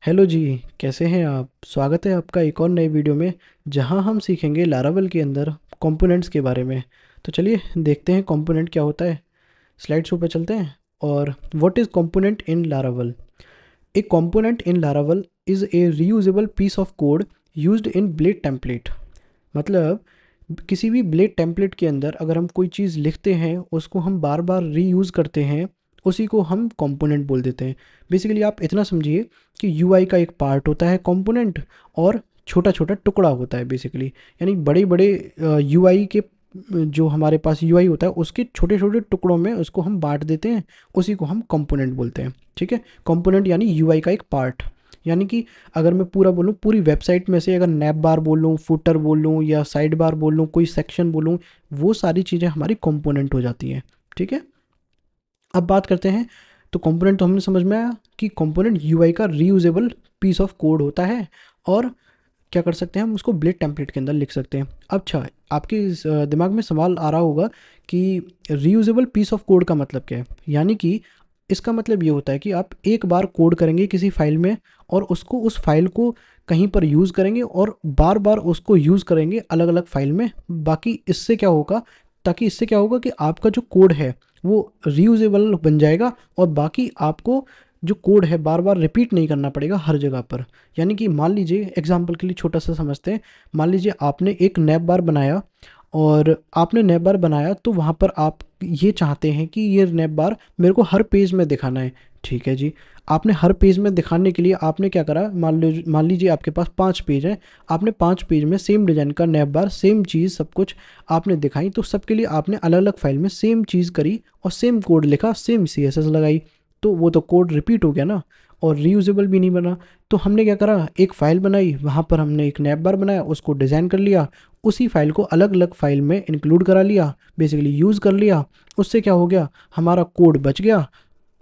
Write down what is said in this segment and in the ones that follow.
Hello जी। कैसे हैं आप? स्वागत है आपका एक और नए वीडियो में, जहां हम सीखेंगे लारावल के अंदर कंपोनेंट्स के बारे में। तो चलिए देखते हैं कंपोनेंट क्या होता है। स्लाइड शो पे चलते हैं। और what is component in Laravel? A component in Laravel is a reusable piece of code used in blade template. मतलब किसी भी ब्लेड टेम्पलेट के अंदर अगर हम कोई चीज़ लिखते हैं, उसको हम बार बार रीयूज़ करते हैं, उसी को हम कंपोनेंट बोल देते हैं। बेसिकली आप इतना समझिए कि यूआई का एक पार्ट होता है कंपोनेंट, और छोटा छोटा टुकड़ा होता है बेसिकली। यानी बड़े बड़े यूआई के जो हमारे पास यूआई होता है उसके छोटे छोटे टुकड़ों में उसको हम बांट देते हैं, उसी को हम कंपोनेंट बोलते हैं। ठीक है, कंपोनेंट यानी यूआई का एक पार्ट। यानी कि अगर मैं पूरा बोलूँ, पूरी वेबसाइट में से अगर नैब बार बोल लूँ, फुटर बोल लूँ या साइड बार बोल लूँ, कोई सेक्शन बोलूँ, वो सारी चीज़ें हमारी कंपोनेंट हो जाती हैं। ठीक है, अब बात करते हैं। तो कंपोनेंट तो हमने समझ में आया कि कंपोनेंट यूआई का रीयूजेबल पीस ऑफ कोड होता है, और क्या कर सकते हैं हम उसको ब्लेड टेम्पलेट के अंदर लिख सकते हैं। अब अच्छा, आपके दिमाग में सवाल आ रहा होगा कि रीयूजेबल पीस ऑफ कोड का मतलब क्या है। यानी कि इसका मतलब ये होता है कि आप एक बार कोड करेंगे किसी फाइल में, और उसको उस फाइल को कहीं पर यूज़ करेंगे और बार बार उसको यूज़ करेंगे अलग अलग फाइल में। बाकी इससे क्या होगा, ताकि इससे क्या होगा कि आपका जो कोड है वो रीयूजेबल बन जाएगा, और बाकी आपको जो कोड है बार बार रिपीट नहीं करना पड़ेगा हर जगह पर। यानी कि मान लीजिए, एग्जांपल के लिए छोटा सा समझते हैं। मान लीजिए आपने एक नैब बार बनाया, और आपने नैब बार बनाया तो वहाँ पर आप ये चाहते हैं कि ये नैब बार मेरे को हर पेज में दिखाना है। ठीक है जी, आपने हर पेज में दिखाने के लिए आपने क्या करा, मान लीजिए आपके पास 5 पेज हैं। आपने 5 पेज में सेम डिज़ाइन का नैब बार, सेम चीज़ सब कुछ आपने दिखाई, तो सबके लिए आपने अलग अलग फाइल में सेम चीज़ करी और सेम कोड लिखा, सेम सीएसएस लगाई। तो वो तो कोड रिपीट हो गया ना, और रीयूजेबल भी नहीं बना। तो हमने क्या करा, एक फ़ाइल बनाई, वहाँ पर हमने एक नैब बार बनाया, उसको डिज़ाइन कर लिया, उसी फाइल को अलग अलग फाइल में इंक्लूड करा लिया, बेसिकली यूज़ कर लिया। उससे क्या हो गया, हमारा कोड बच गया,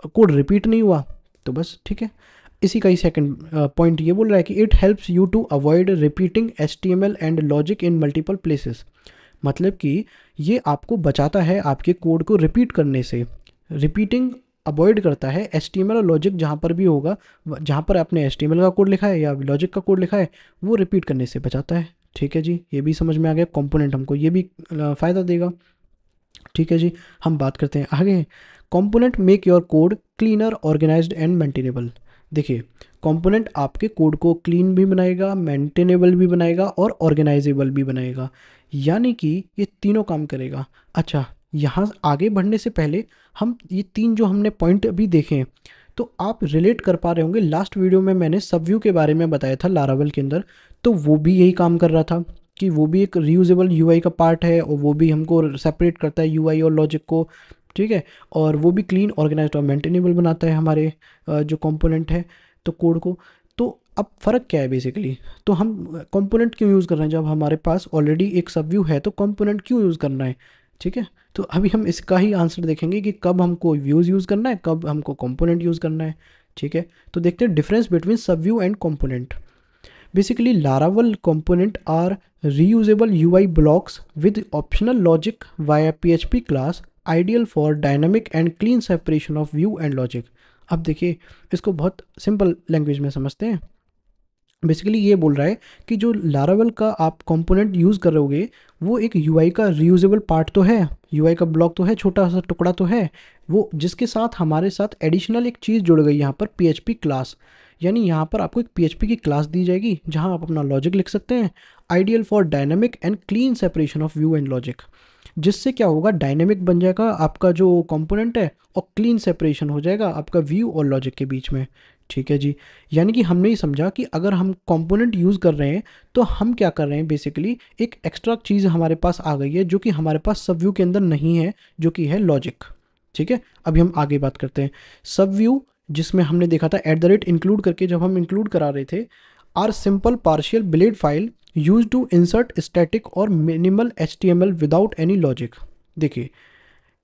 कोड रिपीट नहीं हुआ। तो बस ठीक है। इसी का ही सेकंड पॉइंट ये बोल रहा है कि it helps you to avoid repeating HTML and logic in multiple places. मतलब कि ये आपको बचाता है आपके कोड को रिपीट करने से। रिपीटिंग अवॉइड करता है HTML और लॉजिक, जहाँ पर भी होगा, जहाँ पर आपने HTML का कोड लिखा है या लॉजिक का कोड लिखा है, वो रिपीट करने से बचाता है। ठीक है जी, ये भी समझ में आ गया। कंपोनेंट हमको ये भी फ़ायदा देगा। ठीक है जी, हम बात करते हैं आगे। Component make your code cleaner, organised and maintainable. देखिए, कंपोनेंट आपके कोड को क्लीन भी बनाएगा, मेंटेनेबल भी बनाएगा और ऑर्गेनाइजेबल भी बनाएगा। यानी कि ये तीनों काम करेगा। अच्छा, यहाँ आगे बढ़ने से पहले हम ये तीन जो हमने पॉइंट अभी देखे हैं, तो आप रिलेट कर पा रहे होंगे। लास्ट वीडियो में मैंने सबव्यू के बारे में बताया था लारावल के अंदर, तो वो भी यही काम कर रहा था कि वो भी एक रीयूजेबल यूआई का पार्ट है, और वो भी हमको सेपरेट करता है यूआई और लॉजिक को। ठीक है, और वो भी क्लीन, ऑर्गेनाइज्ड और मेंटेनेबल बनाता है हमारे जो कंपोनेंट है, तो कोड को। तो अब फ़र्क क्या है बेसिकली, तो हम कंपोनेंट क्यों यूज़ कर रहे हैं जब हमारे पास ऑलरेडी एक सबव्यू है, तो कंपोनेंट क्यों यूज़ करना है? ठीक है, तो अभी हम इसका ही आंसर देखेंगे कि कब हमको व्यूज़ यूज़ करना है, कब हमको कंपोनेंट यूज़ करना है। ठीक है, तो देखते हैं difference between subview and component. Basically, Laravel component are reusable UI blocks with optional logic via PHP class, ideal for dynamic and clean separation of view and logic. अब देखिए, इसको बहुत सिंपल लैंग्वेज में समझते हैं। बेसिकली ये बोल रहा है कि जो लारावेल का आप कंपोनेंट यूज़ कर रहे होगे, वो एक यूआई का रीयूजेबल पार्ट तो है, यूआई का ब्लॉक तो है, छोटा सा टुकड़ा तो है वो, जिसके साथ हमारे साथ एडिशनल एक चीज़ जुड़ गई यहाँ पर, पीएचपी क्लास। यानी यहाँ पर आपको एक पीएचपी की क्लास दी जाएगी जहाँ आप अपना लॉजिक लिख सकते हैं, ideal for dynamic and clean separation of view and logic. जिससे क्या होगा, डायनेमिक बन जाएगा आपका जो कंपोनेंट है, और क्लीन सेपरेशन हो जाएगा आपका व्यू और लॉजिक के बीच में। ठीक है जी, यानी कि हमने ये समझा कि अगर हम कंपोनेंट यूज़ कर रहे हैं, तो हम क्या कर रहे हैं, बेसिकली एक एक्स्ट्रा चीज़ हमारे पास आ गई है जो कि हमारे पास सब व्यू के अंदर नहीं है, जो कि है लॉजिक। ठीक है, अभी हम आगे बात करते हैं। सब व्यू जिसमें हमने देखा था @ इंक्लूड करके, जब हम इंक्लूड करा रहे थे, are simple partial blade file use to insert static और minimal HTML without any logic. देखिए,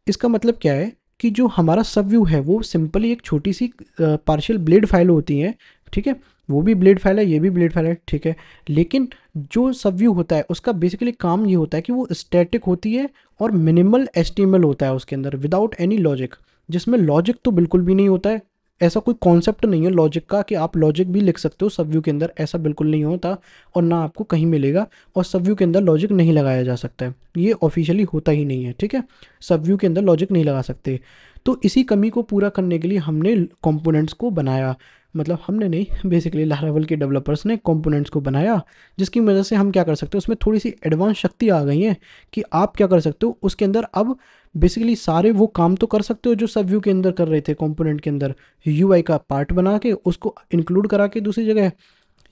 इसका मतलब क्या है कि जो हमारा सब व्यू है वो सिंपली एक छोटी सी पार्शियल ब्लेड फाइल होती है। ठीक है, वो भी ब्लेड फाइल है, ये भी ब्लेड फाइल है। ठीक है, लेकिन जो सब व्यू होता है उसका बेसिकली काम ये होता है कि वो स्टैटिक होती है, और मिनिमल HTML होता है उसके अंदर, विदाउट एनी लॉजिक, जिसमें लॉजिक तो बिल्कुल भी नहीं होता है। ऐसा कोई कॉन्सेप्ट नहीं है लॉजिक का कि आप लॉजिक भी लिख सकते हो सब व्यू के अंदर, ऐसा बिल्कुल नहीं होता और ना आपको कहीं मिलेगा। और सब व्यू के अंदर लॉजिक नहीं लगाया जा सकता है, ये ऑफिशियली होता ही नहीं है, ठीक है। सब व्यू के अंदर लॉजिक नहीं लगा सकते। तो इसी कमी को पूरा करने के लिए हमने कंपोनेंट्स को बनाया, मतलब हमने नहीं, बेसिकली लारावेल के डेवलपर्स ने कंपोनेंट्स को बनाया, जिसकी वजह से हम क्या कर सकते हो, उसमें थोड़ी सी एडवांस शक्ति आ गई है कि आप क्या कर सकते हो उसके अंदर अब बेसिकली सारे वो काम तो कर सकते हो जो सब व्यू के अंदर कर रहे थे कंपोनेंट के अंदर, यूआई का पार्ट बना के उसको इंक्लूड करा के दूसरी जगह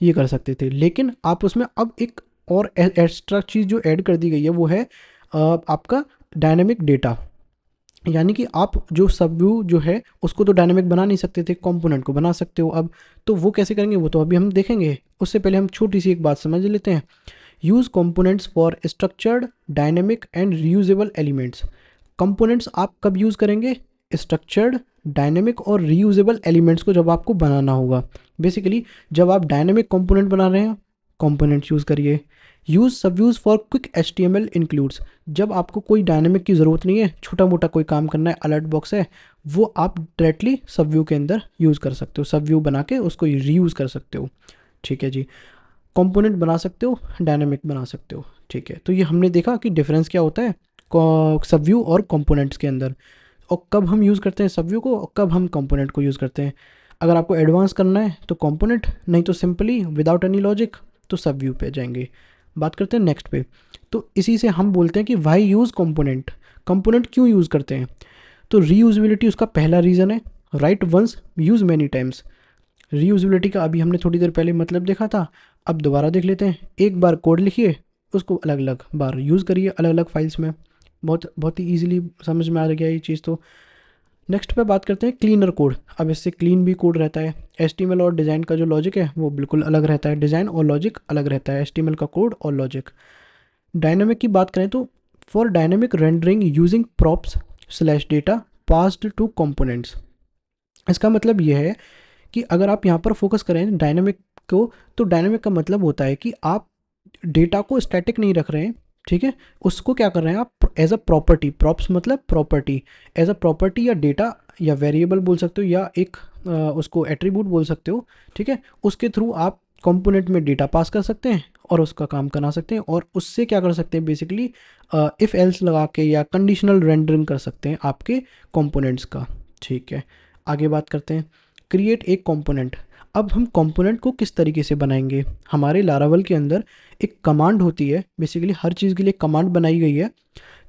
ये कर सकते थे। लेकिन आप उसमें अब एक और एक्स्ट्रा चीज़ जो ऐड कर दी गई है वो है आपका डायनेमिक डेटा। यानी कि आप जो सब व्यू जो है उसको तो डायनेमिक बना नहीं सकते थे, कंपोनेंट को बना सकते हो अब। तो वो कैसे करेंगे वो तो अभी हम देखेंगे, उससे पहले हम छोटी सी एक बात समझ लेते हैं। Use components for structured dynamic and reusable elements. Components आप कब यूज़ करेंगे, स्ट्रक्चर्ड डायनेमिक और रीयूजेबल एलिमेंट्स को जब आपको बनाना होगा। बेसिकली जब आप डायनेमिक कंपोनेंट बना रहे हैं कंपोनेंट्स यूज़ करिए। यूज़ सब use for quick HTML includes, जब आपको कोई डायनेमिक की ज़रूरत नहीं है, छोटा मोटा कोई काम करना है, अलर्ट बॉक्स है, वो आप डायरेक्टली सब व्यू के अंदर यूज़ कर सकते हो, सब व्यू बना के उसको रीयूज़ कर सकते हो, ठीक है जी। कंपोनेंट बना सकते हो, डायनेमिक बना सकते हो, ठीक है। तो ये हमने देखा कि डिफरेंस क्या होता है सब व्यू और कंपोनेंट्स के अंदर, और कब हम यूज़ करते हैं सब व्यू को और कब हम कंपोनेंट को यूज़ करते हैं। अगर आपको एडवांस करना है तो कंपोनेंट, नहीं तो सिंपली विदाउट एनी लॉजिक तो सब व्यू पे जाएंगे। बात करते हैं नेक्स्ट पे। तो इसी से हम बोलते हैं कि वाई यूज़ कंपोनेंट, कंपोनेंट क्यों यूज़ करते हैं। तो रीयूजेबिलिटी उसका पहला रीज़न है, right once use many times. Reusability का अभी हमने थोड़ी देर पहले मतलब देखा था, अब दोबारा देख लेते हैं। एक बार कोड लिखिए, उसको अलग अलग बार यूज़ करिए अलग अलग फाइल्स में, बहुत बहुत ही ईजिली समझ में आ गया ये चीज़। तो नेक्स्ट पे बात करते हैं क्लीनर कोड। अब इससे क्लीन भी कोड रहता है। HTML और डिज़ाइन का जो लॉजिक है वो बिल्कुल अलग रहता है, डिज़ाइन और लॉजिक अलग रहता है, HTML का कोड और लॉजिक। डायनेमिक की बात करें तो for dynamic rendering using props slash data passed two components. इसका मतलब यह है कि अगर आप यहाँ पर फोकस करें डायनेमिक को, तो डायनेमिक का मतलब होता है कि आप डेटा को स्टैटिक नहीं रख रहे हैं, ठीक है, उसको क्या कर रहे हैं आप एज अ प्रॉपर्टी, प्रॉप्स मतलब प्रॉपर्टी, एज अ प्रॉपर्टी या डेटा या वेरिएबल बोल सकते हो या एक उसको एट्रीब्यूट बोल सकते हो, ठीक है। उसके थ्रू आप कंपोनेंट में डेटा पास कर सकते हैं और उसका काम करा सकते हैं, और उससे क्या कर सकते हैं बेसिकली इफ़ एल्स लगा के या कंडीशनल रेंडरिंग कर सकते हैं आपके कंपोनेंट्स का, ठीक है। आगे बात करते हैं क्रिएट एक कंपोनेंट। अब हम कंपोनेंट को किस तरीके से बनाएंगे, हमारे लारावेल के अंदर एक कमांड होती है, बेसिकली हर चीज़ के लिए कमांड बनाई गई है,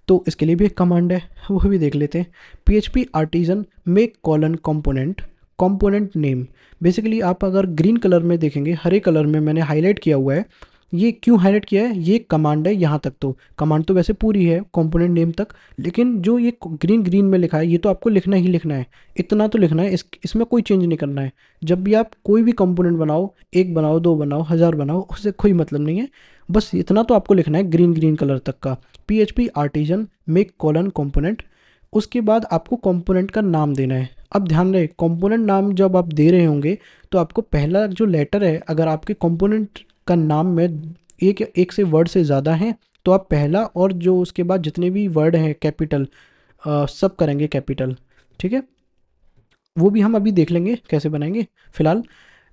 तो इसके लिए भी एक कमांड है, वो भी देख लेते हैं। PHP artisan make colon component component name. Basically आप अगर ग्रीन कलर में देखेंगे, हरे कलर में मैंने हाईलाइट किया हुआ है, ये क्यों हाईलाइट किया है, ये कमांड है। यहाँ तक तो कमांड तो वैसे पूरी है कंपोनेंट नेम तक, लेकिन जो ये ग्रीन ग्रीन में लिखा है ये तो आपको लिखना ही लिखना है, इतना तो लिखना है, इसमें कोई चेंज नहीं करना है। जब भी आप कोई भी कंपोनेंट बनाओ, एक बनाओ, दो बनाओ, 1000 बनाओ, उससे कोई मतलब नहीं है, बस इतना तो आपको लिखना है ग्रीन ग्रीन कलर तक का। PHP artisan make colon component. उसके बाद आपको कंपोनेंट का नाम देना है। अब ध्यान रहे कंपोनेंट नाम जब आप दे रहे होंगे तो आपको पहला जो लेटर है, अगर आपके कंपोनेंट का नाम में एक से वर्ड से ज़्यादा हैं तो आप पहला और जो उसके बाद जितने भी वर्ड हैं कैपिटल सब करेंगे कैपिटल, ठीक है। वो भी हम अभी देख लेंगे कैसे बनाएंगे। फिलहाल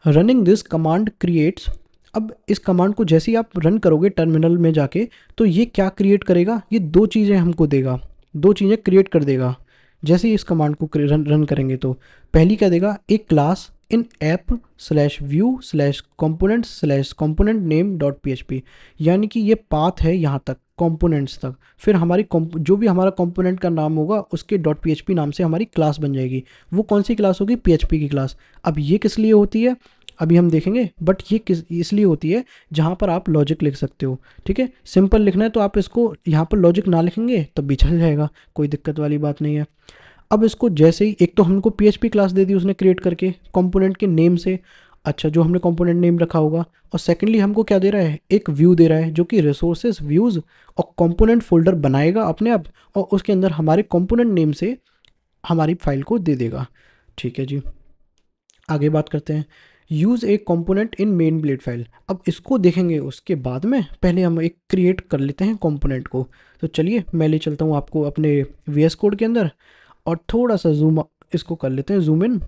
रनिंग दिस कमांड क्रिएट्स। अब इस कमांड को जैसे ही आप रन करोगे टर्मिनल में जाके, तो ये क्या क्रिएट करेगा, ये दो चीज़ें हमको देगा, दो चीज़ें क्रिएट कर देगा। जैसे ही इस कमांड को रन करेंगे तो पहली क्या देगा, एक class in app slash view slash component slash component name dot PHP। यानी कि ये पाथ है यहाँ तक कंपोनेंट्स तक, फिर हमारी जो भी हमारा कंपोनेंट का नाम होगा उसके डॉट PHP नाम से हमारी क्लास बन जाएगी। वो कौन सी क्लास होगी, PHP की क्लास। अब ये किस लिए होती है अभी हम देखेंगे, बट ये किस इसलिए होती है जहाँ पर आप लॉजिक लिख सकते हो, ठीक है। सिंपल लिखना है तो आप इसको यहाँ पर लॉजिक ना लिखेंगे तब भी चल जाएगा, कोई दिक्कत वाली बात नहीं है। अब इसको जैसे ही एक तो हमको PHP क्लास दे दी उसने क्रिएट करके कंपोनेंट के नेम से, अच्छा जो हमने कंपोनेंट नेम रखा होगा, और सेकेंडली हमको क्या दे रहा है, एक व्यू दे रहा है जो कि रिसोर्सेज व्यूज़ और कंपोनेंट फोल्डर बनाएगा अपने आप, और उसके अंदर हमारे कंपोनेंट नेम से हमारी फाइल को दे देगा, ठीक है जी। आगे बात करते हैं यूज़ ए कंपोनेंट इन मेन ब्लेड फाइल। अब इसको देखेंगे उसके बाद में, पहले हम एक क्रिएट कर लेते हैं कंपोनेंट को। तो चलिए मैं ले चलता हूँ आपको अपने VS कोड के अंदर और थोड़ा सा जूम इसको कर लेते हैं जूम इन,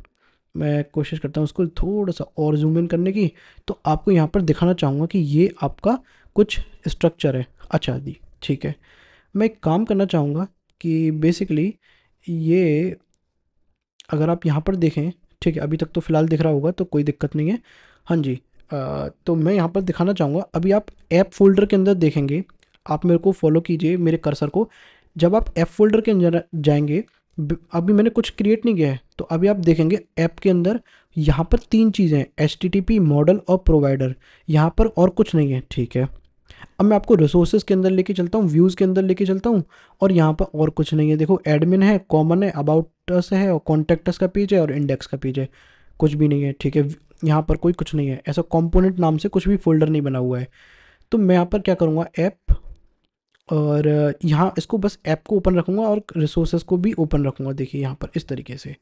मैं कोशिश करता हूँ उसको थोड़ा सा और जूम इन करने की, तो आपको यहाँ पर दिखाना चाहूँगा कि ये आपका कुछ स्ट्रक्चर है। अच्छा दी, ठीक है। मैं एक काम करना चाहूँगा कि बेसिकली ये अगर आप यहाँ पर देखें, ठीक है, अभी तक तो फ़िलहाल दिख रहा होगा तो कोई दिक्कत नहीं है। हाँ जी, तो मैं यहाँ पर दिखाना चाहूँगा, अभी आप ऐप फ़ोल्डर के अंदर देखेंगे, आप मेरे को फॉलो कीजिए मेरे कर्सर को। जब आप ऐप फ़ोल्डर के अंदर जाएंगे, अभी मैंने कुछ क्रिएट नहीं किया है, तो अभी आप देखेंगे ऐप के अंदर यहाँ पर 3 चीज़ें हैं, HTTP, मॉडल और प्रोवाइडर। यहाँ पर और कुछ नहीं है, ठीक है। अब मैं आपको रिसोर्सेज के अंदर लेके चलता हूँ, व्यूज़ के अंदर लेके चलता हूँ, और यहाँ पर और कुछ नहीं है। देखो एडमिन है, कॉमन है, अबाउट अस है, और कॉन्टैक्ट अस का पेज है, और इंडेक्स का पेज है। कुछ भी नहीं है, ठीक है। यहाँ पर कोई कुछ नहीं है, ऐसा कंपोनेंट नाम से कुछ भी फोल्डर नहीं बना हुआ है। तो मैं यहाँ पर क्या करूँगा, ऐप, और यहाँ इसको बस ऐप को ओपन रखूँगा और रिसोर्सेज को भी ओपन रखूँगा। देखिए यहाँ पर इस तरीके से।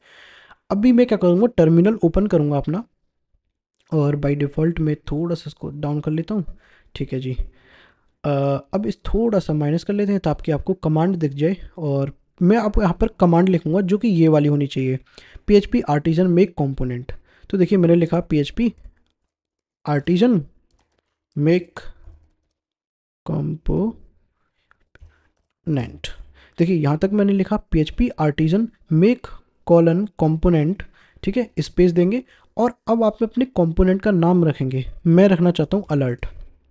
अभी मैं क्या करूँगा, टर्मिनल ओपन करूँगा अपना, और बाय डिफ़ॉल्ट मैं थोड़ा सा इसको डाउन कर लेता हूँ, ठीक है जी। अब इस थोड़ा सा माइनस कर लेते हैं ताकि आपको कमांड दिख जाए, और मैं आपको यहाँ पर कमांड लिखूँगा जो कि ये वाली होनी चाहिए, PHP आर्टिजन मेक कंपोनेंट। तो देखिए मैंने लिखा PHP आर्टिजन मेक कंपोनेंट। देखिए यहाँ तक मैंने लिखा PHP artisan make colon component, ठीक है, स्पेस देंगे, और अब आप अपने कंपोनेंट का नाम रखेंगे। मैं रखना चाहता हूँ अलर्ट,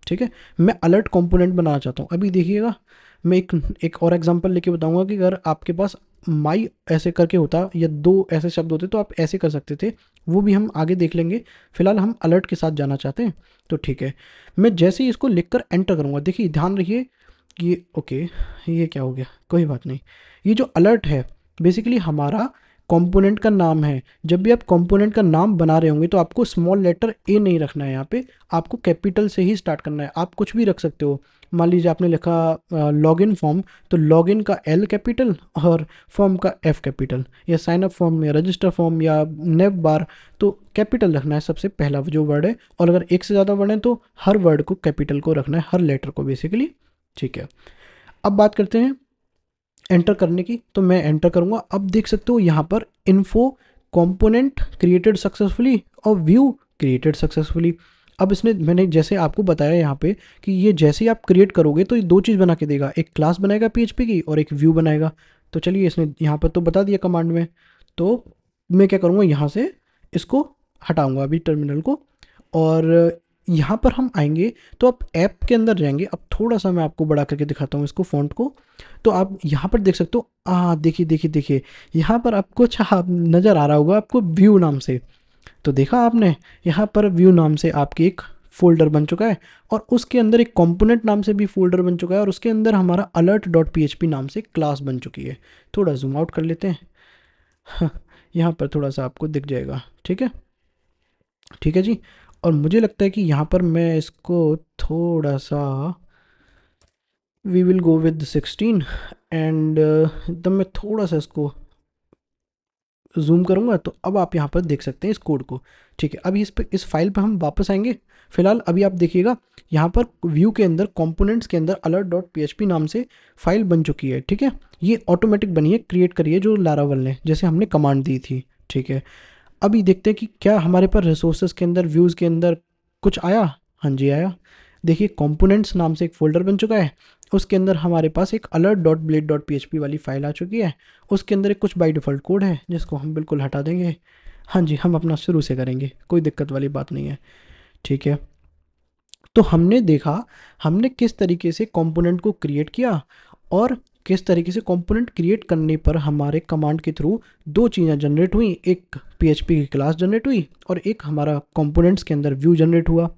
ठीक है। मैं अलर्ट कंपोनेंट बनाना चाहता हूँ। अभी देखिएगा, मैं एक और एग्जांपल लेके बताऊंगा कि अगर आपके पास माई ऐसे करके होता या 2 ऐसे शब्द होते तो आप ऐसे कर सकते थे, वो भी हम आगे देख लेंगे। फिलहाल हम अलर्ट के साथ जाना चाहते हैं, तो ठीक है। मैं जैसे ही इसको लिखकर एंटर करूँगा, देखिए ध्यान रखिए, ये ओके, ये क्या हो गया, कोई बात नहीं। ये जो अलर्ट है बेसिकली हमारा कंपोनेंट का नाम है। जब भी आप कंपोनेंट का नाम बना रहे होंगे तो आपको स्मॉल लेटर ए नहीं रखना है, यहाँ पे आपको कैपिटल से ही स्टार्ट करना है। आप कुछ भी रख सकते हो, मान लीजिए आपने लिखा लॉगिन फॉर्म, तो लॉगिन का L कैपिटल और फॉर्म का F कैपिटल, या साइन अप फॉर्म या रजिस्टर फॉर्म या नेव बार, तो कैपिटल रखना है सबसे पहला जो वर्ड है। और अगर एक से ज़्यादा वर्ड है तो हर वर्ड को कैपिटल को रखना है, हर लेटर को बेसिकली, ठीक है। अब बात करते हैं एंटर करने की, तो मैं एंटर करूंगा। अब देख सकते हो यहाँ पर इन्फो कंपोनेंट क्रिएटेड सक्सेसफुली और व्यू क्रिएटेड सक्सेसफुली। अब इसने, मैंने जैसे आपको बताया यहाँ पे कि ये जैसे ही आप क्रिएट करोगे तो ये 2 चीज़ बना के देगा, एक क्लास बनाएगा PHP की और एक व्यू बनाएगा। तो चलिए, इसने यहाँ पर तो बता दिया कमांड में, तो मैं क्या करूँगा, यहाँ से इसको हटाऊँगा अभी टर्मिनल को, और यहाँ पर हम आएंगे तो आप ऐप के अंदर जाएंगे। अब थोड़ा सा मैं आपको बड़ा करके दिखाता हूँ इसको, फ़ॉन्ट को। तो आप यहाँ पर देख सकते हो, देखिए देखिए देखिए, यहाँ पर आपको अच्छा नज़र आ रहा होगा आपको व्यू नाम से। तो देखा आपने, यहाँ पर व्यू नाम से आपकी एक फ़ोल्डर बन चुका है, और उसके अंदर एक कंपोनेंट नाम से भी फ़ोल्डर बन चुका है, और उसके अंदर हमारा alert.php नाम से क्लास बन चुकी है। थोड़ा जूम आउट कर लेते हैं, यहाँ पर थोड़ा सा आपको दिख जाएगा, ठीक है, ठीक है जी। और मुझे लगता है कि यहाँ पर मैं इसको थोड़ा सा, we will go with 16, and तब मैं थोड़ा सा इसको जूम करूँगा, तो अब आप यहाँ पर देख सकते हैं इस कोड को, ठीक है। अभी इस फाइल पर हम वापस आएंगे। फिलहाल अभी आप देखिएगा यहाँ पर व्यू के अंदर कंपोनेंट्स के अंदर alert.php नाम से फाइल बन चुकी है, ठीक है। ये ऑटोमेटिक बनी है, क्रिएट करी है जो लारावल ने, जैसे हमने कमांड दी थी, ठीक है। अभी देखते हैं कि क्या हमारे पास रिसोर्सेज के अंदर, व्यूज़ के अंदर कुछ आया। हाँ जी आया। देखिए कंपोनेंट्स नाम से एक फ़ोल्डर बन चुका है, उसके अंदर हमारे पास एक alert.blade.php वाली फ़ाइल आ चुकी है। उसके अंदर एक कुछ बाय डिफ़ॉल्ट कोड है जिसको हम बिल्कुल हटा देंगे। हाँ जी, हम अपना शुरू से करेंगे, कोई दिक्कत वाली बात नहीं है, ठीक है। तो हमने देखा हमने किस तरीके से कंपोनेंट को क्रिएट किया, और किस तरीके से कंपोनेंट क्रिएट करने पर हमारे कमांड के थ्रू 2 चीज़ें जनरेट हुई, एक PHP की क्लास जनरेट हुई और एक हमारा कंपोनेंट्स के अंदर व्यू जनरेट हुआ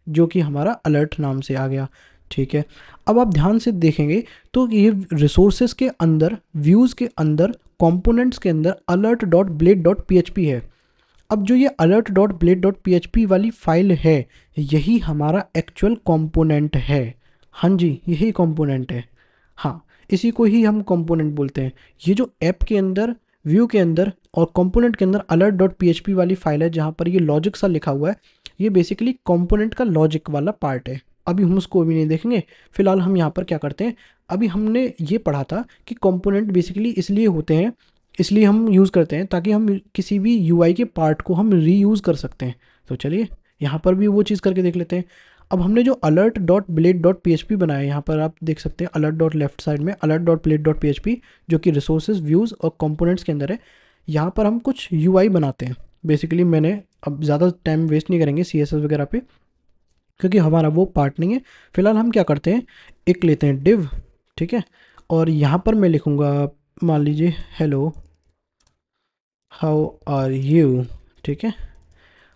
जो कि हमारा अलर्ट नाम से आ गया, ठीक है। अब आप ध्यान से देखेंगे तो ये रिसोर्सेज के अंदर, व्यूज़ के अंदर, कंपोनेंट्स के अंदर alert.blade.php है। अब जो ये alert.blade.php वाली फाइल है, यही हमारा एक्चुअल कंपोनेंट है। हाँ जी, यही कंपोनेंट है, हाँ, इसी को ही हम कंपोनेंट बोलते हैं। ये जो ऐप के अंदर, व्यू के अंदर और कंपोनेंट के अंदर alert.php वाली फाइल है जहाँ पर ये लॉजिक सा लिखा हुआ है, ये बेसिकली कंपोनेंट का लॉजिक वाला पार्ट है। अभी हम उसको भी नहीं देखेंगे। फिलहाल हम यहाँ पर क्या करते हैं, अभी हमने ये पढ़ा था कि कंपोनेंट बेसिकली इसलिए होते हैं इसलिए हम यूज़ करते हैं ताकि हम किसी भी यूआई के पार्ट को हम रीयूज़ कर सकते हैं। तो चलिए यहाँ पर भी वो चीज़ करके देख लेते हैं। अब हमने जो alert dot blade dot P H P बनाया है, यहाँ पर आप देख सकते हैं अलर्ट डॉट लेफ्ट साइड में alert dot blade dot P H P, जो कि रिसोर्सेज व्यूज़ और कंपोनेंट्स के अंदर है। यहाँ पर हम कुछ यूआई बनाते हैं। बेसिकली मैंने अब ज़्यादा टाइम वेस्ट नहीं करेंगे सी एस एस वगैरह पे, क्योंकि हमारा वो पार्ट नहीं है। फिलहाल हम क्या करते हैं, एक लेते हैं डिव, ठीक है, और यहाँ पर मैं लिखूँगा मान लीजिए हेलो हाउ आर यू, ठीक है,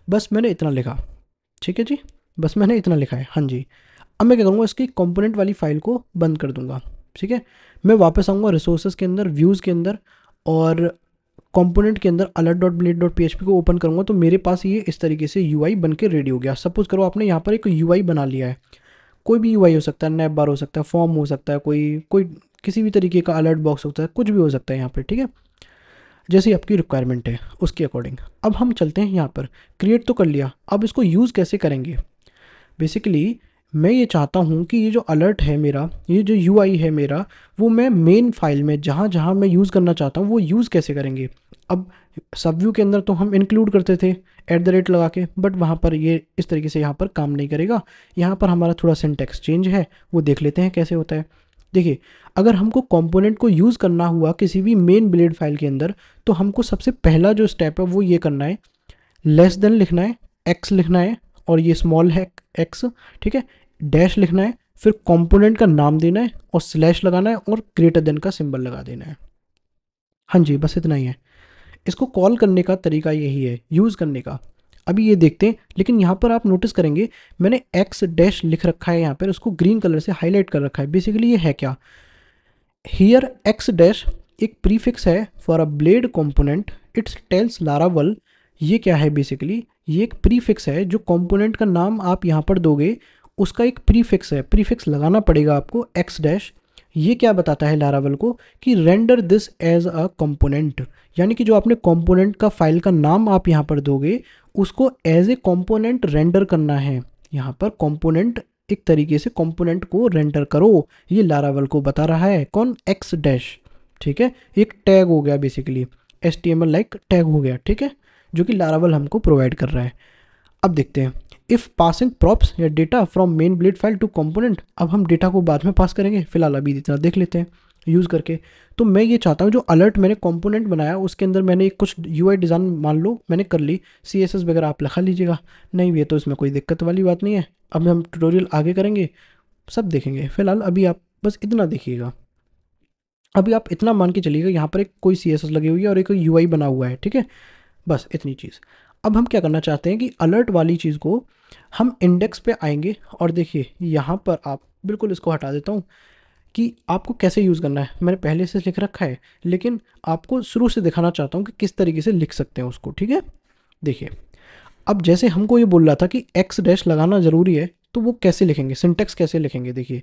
बस मैंने इतना लिखा, ठीक है जी, बस मैंने इतना लिखा है, हाँ जी। अब मैं क्या करूँगा, इसकी कंपोनेंट वाली फाइल को बंद कर दूंगा, ठीक है। मैं वापस आऊँगा रिसोर्सेज के अंदर, व्यूज़ के अंदर, और कंपोनेंट के अंदर alert dot blade dot P H P को ओपन करूँगा, तो मेरे पास ये इस तरीके से यूआई बन के रेडी हो गया। सपोज करो आपने यहाँ पर एक यूआई बना लिया है, कोई भी यूआई हो सकता है, नैप बार हो सकता है, फॉर्म हो सकता है, कोई कोई किसी भी तरीके का अलर्ट बॉक्स हो सकता है, कुछ भी हो सकता है यहाँ पे, ठीक है, जैसी आपकी रिक्वायरमेंट है उसके अकॉर्डिंग। अब हम चलते हैं यहाँ पर, क्रिएट तो कर लिया, अब इसको यूज़ कैसे करेंगे। बेसिकली मैं ये चाहता हूँ कि ये जो अलर्ट है मेरा, ये जो यूआई है मेरा, वो मैं मेन फाइल में जहाँ जहाँ मैं यूज़ करना चाहता हूँ वो यूज़ कैसे करेंगे। अब सब व्यू के अंदर तो हम इंक्लूड करते थे @ लगा के, बट वहाँ पर ये इस तरीके से यहाँ पर काम नहीं करेगा। यहाँ पर हमारा थोड़ा सिंटैक्स चेंज है, वो देख लेते हैं कैसे होता है। देखिए, अगर हमको कंपोनेंट को यूज़ करना हुआ किसी भी मेन ब्लेड फाइल के अंदर, तो हमको सबसे पहला जो स्टेप है वो ये करना है, लेस देन लिखना है, एक्स लिखना है, और ये स्मॉल है एक्स, ठीक है, डैश लिखना है, फिर कंपोनेंट का नाम देना है और स्लैश लगाना है और ग्रेटर देन का सिंबल लगा देना है। हाँ जी, बस इतना ही है। इसको कॉल करने का तरीका यही है, यूज़ करने का। अभी ये देखते हैं, लेकिन यहाँ पर आप नोटिस करेंगे मैंने एक्स डैश लिख रखा है यहाँ पर, उसको ग्रीन कलर से हाईलाइट कर रखा है। बेसिकली ये है क्या, हियर एक्स डैश एक प्रीफिक्स है for a blade component, it's tells Laravel. ये क्या है, बेसिकली ये एक प्रीफिक्स है, जो कंपोनेंट का नाम आप यहाँ पर दोगे उसका एक प्रीफिक्स है, प्रीफिक्स लगाना पड़ेगा आपको एक्स डैश। ये क्या बताता है लारावल को कि render this as a component, यानी कि जो आपने कंपोनेंट का फाइल का नाम आप यहाँ पर दोगे उसको एज ए कंपोनेंट रेंडर करना है। यहाँ पर कंपोनेंट, एक तरीके से कंपोनेंट को रेंडर करो, ये लारावल को बता रहा है। कौन, एक्स डैश, ठीक है, एक टैग हो गया, बेसिकली HTML लाइक टैग हो गया, ठीक है, जो कि लारावल हमको प्रोवाइड कर रहा है। अब देखते हैं, इफ़ पासिंग प्रॉप्स या data from main blade file to component. अब हम डेटा को बाद में पास करेंगे, फिलहाल अभी इतना देख लेते हैं यूज़ करके। तो मैं ये चाहता हूँ जो अलर्ट मैंने कंपोनेंट बनाया उसके अंदर मैंने एक कुछ यूआई डिज़ाइन मान लो मैंने कर ली, CSS वगैरह आप लिखा लीजिएगा, नहीं भी है तो इसमें कोई दिक्कत वाली बात नहीं है। अब हम ट्यूटोरियल आगे करेंगे, सब देखेंगे, फिलहाल अभी आप बस इतना देखिएगा। अभी आप इतना मान के चलिएगा, यहाँ पर एक कोई CSS लगी हुई है और एक यूआई बना हुआ है, ठीक है, बस इतनी चीज़। अब हम क्या करना चाहते हैं कि अलर्ट वाली चीज़ को हम इंडेक्स पे आएंगे, और देखिए यहाँ पर आप बिल्कुल इसको हटा देता हूँ कि आपको कैसे यूज़ करना है। मैंने पहले से लिख रखा है, लेकिन आपको शुरू से दिखाना चाहता हूँ कि किस तरीके से लिख सकते हैं उसको, ठीक है। देखिए, अब जैसे हमको ये बोल रहा था कि एक्स डैश लगाना ज़रूरी है, तो वो कैसे लिखेंगे, सिंटेक्स कैसे लिखेंगे। देखिए,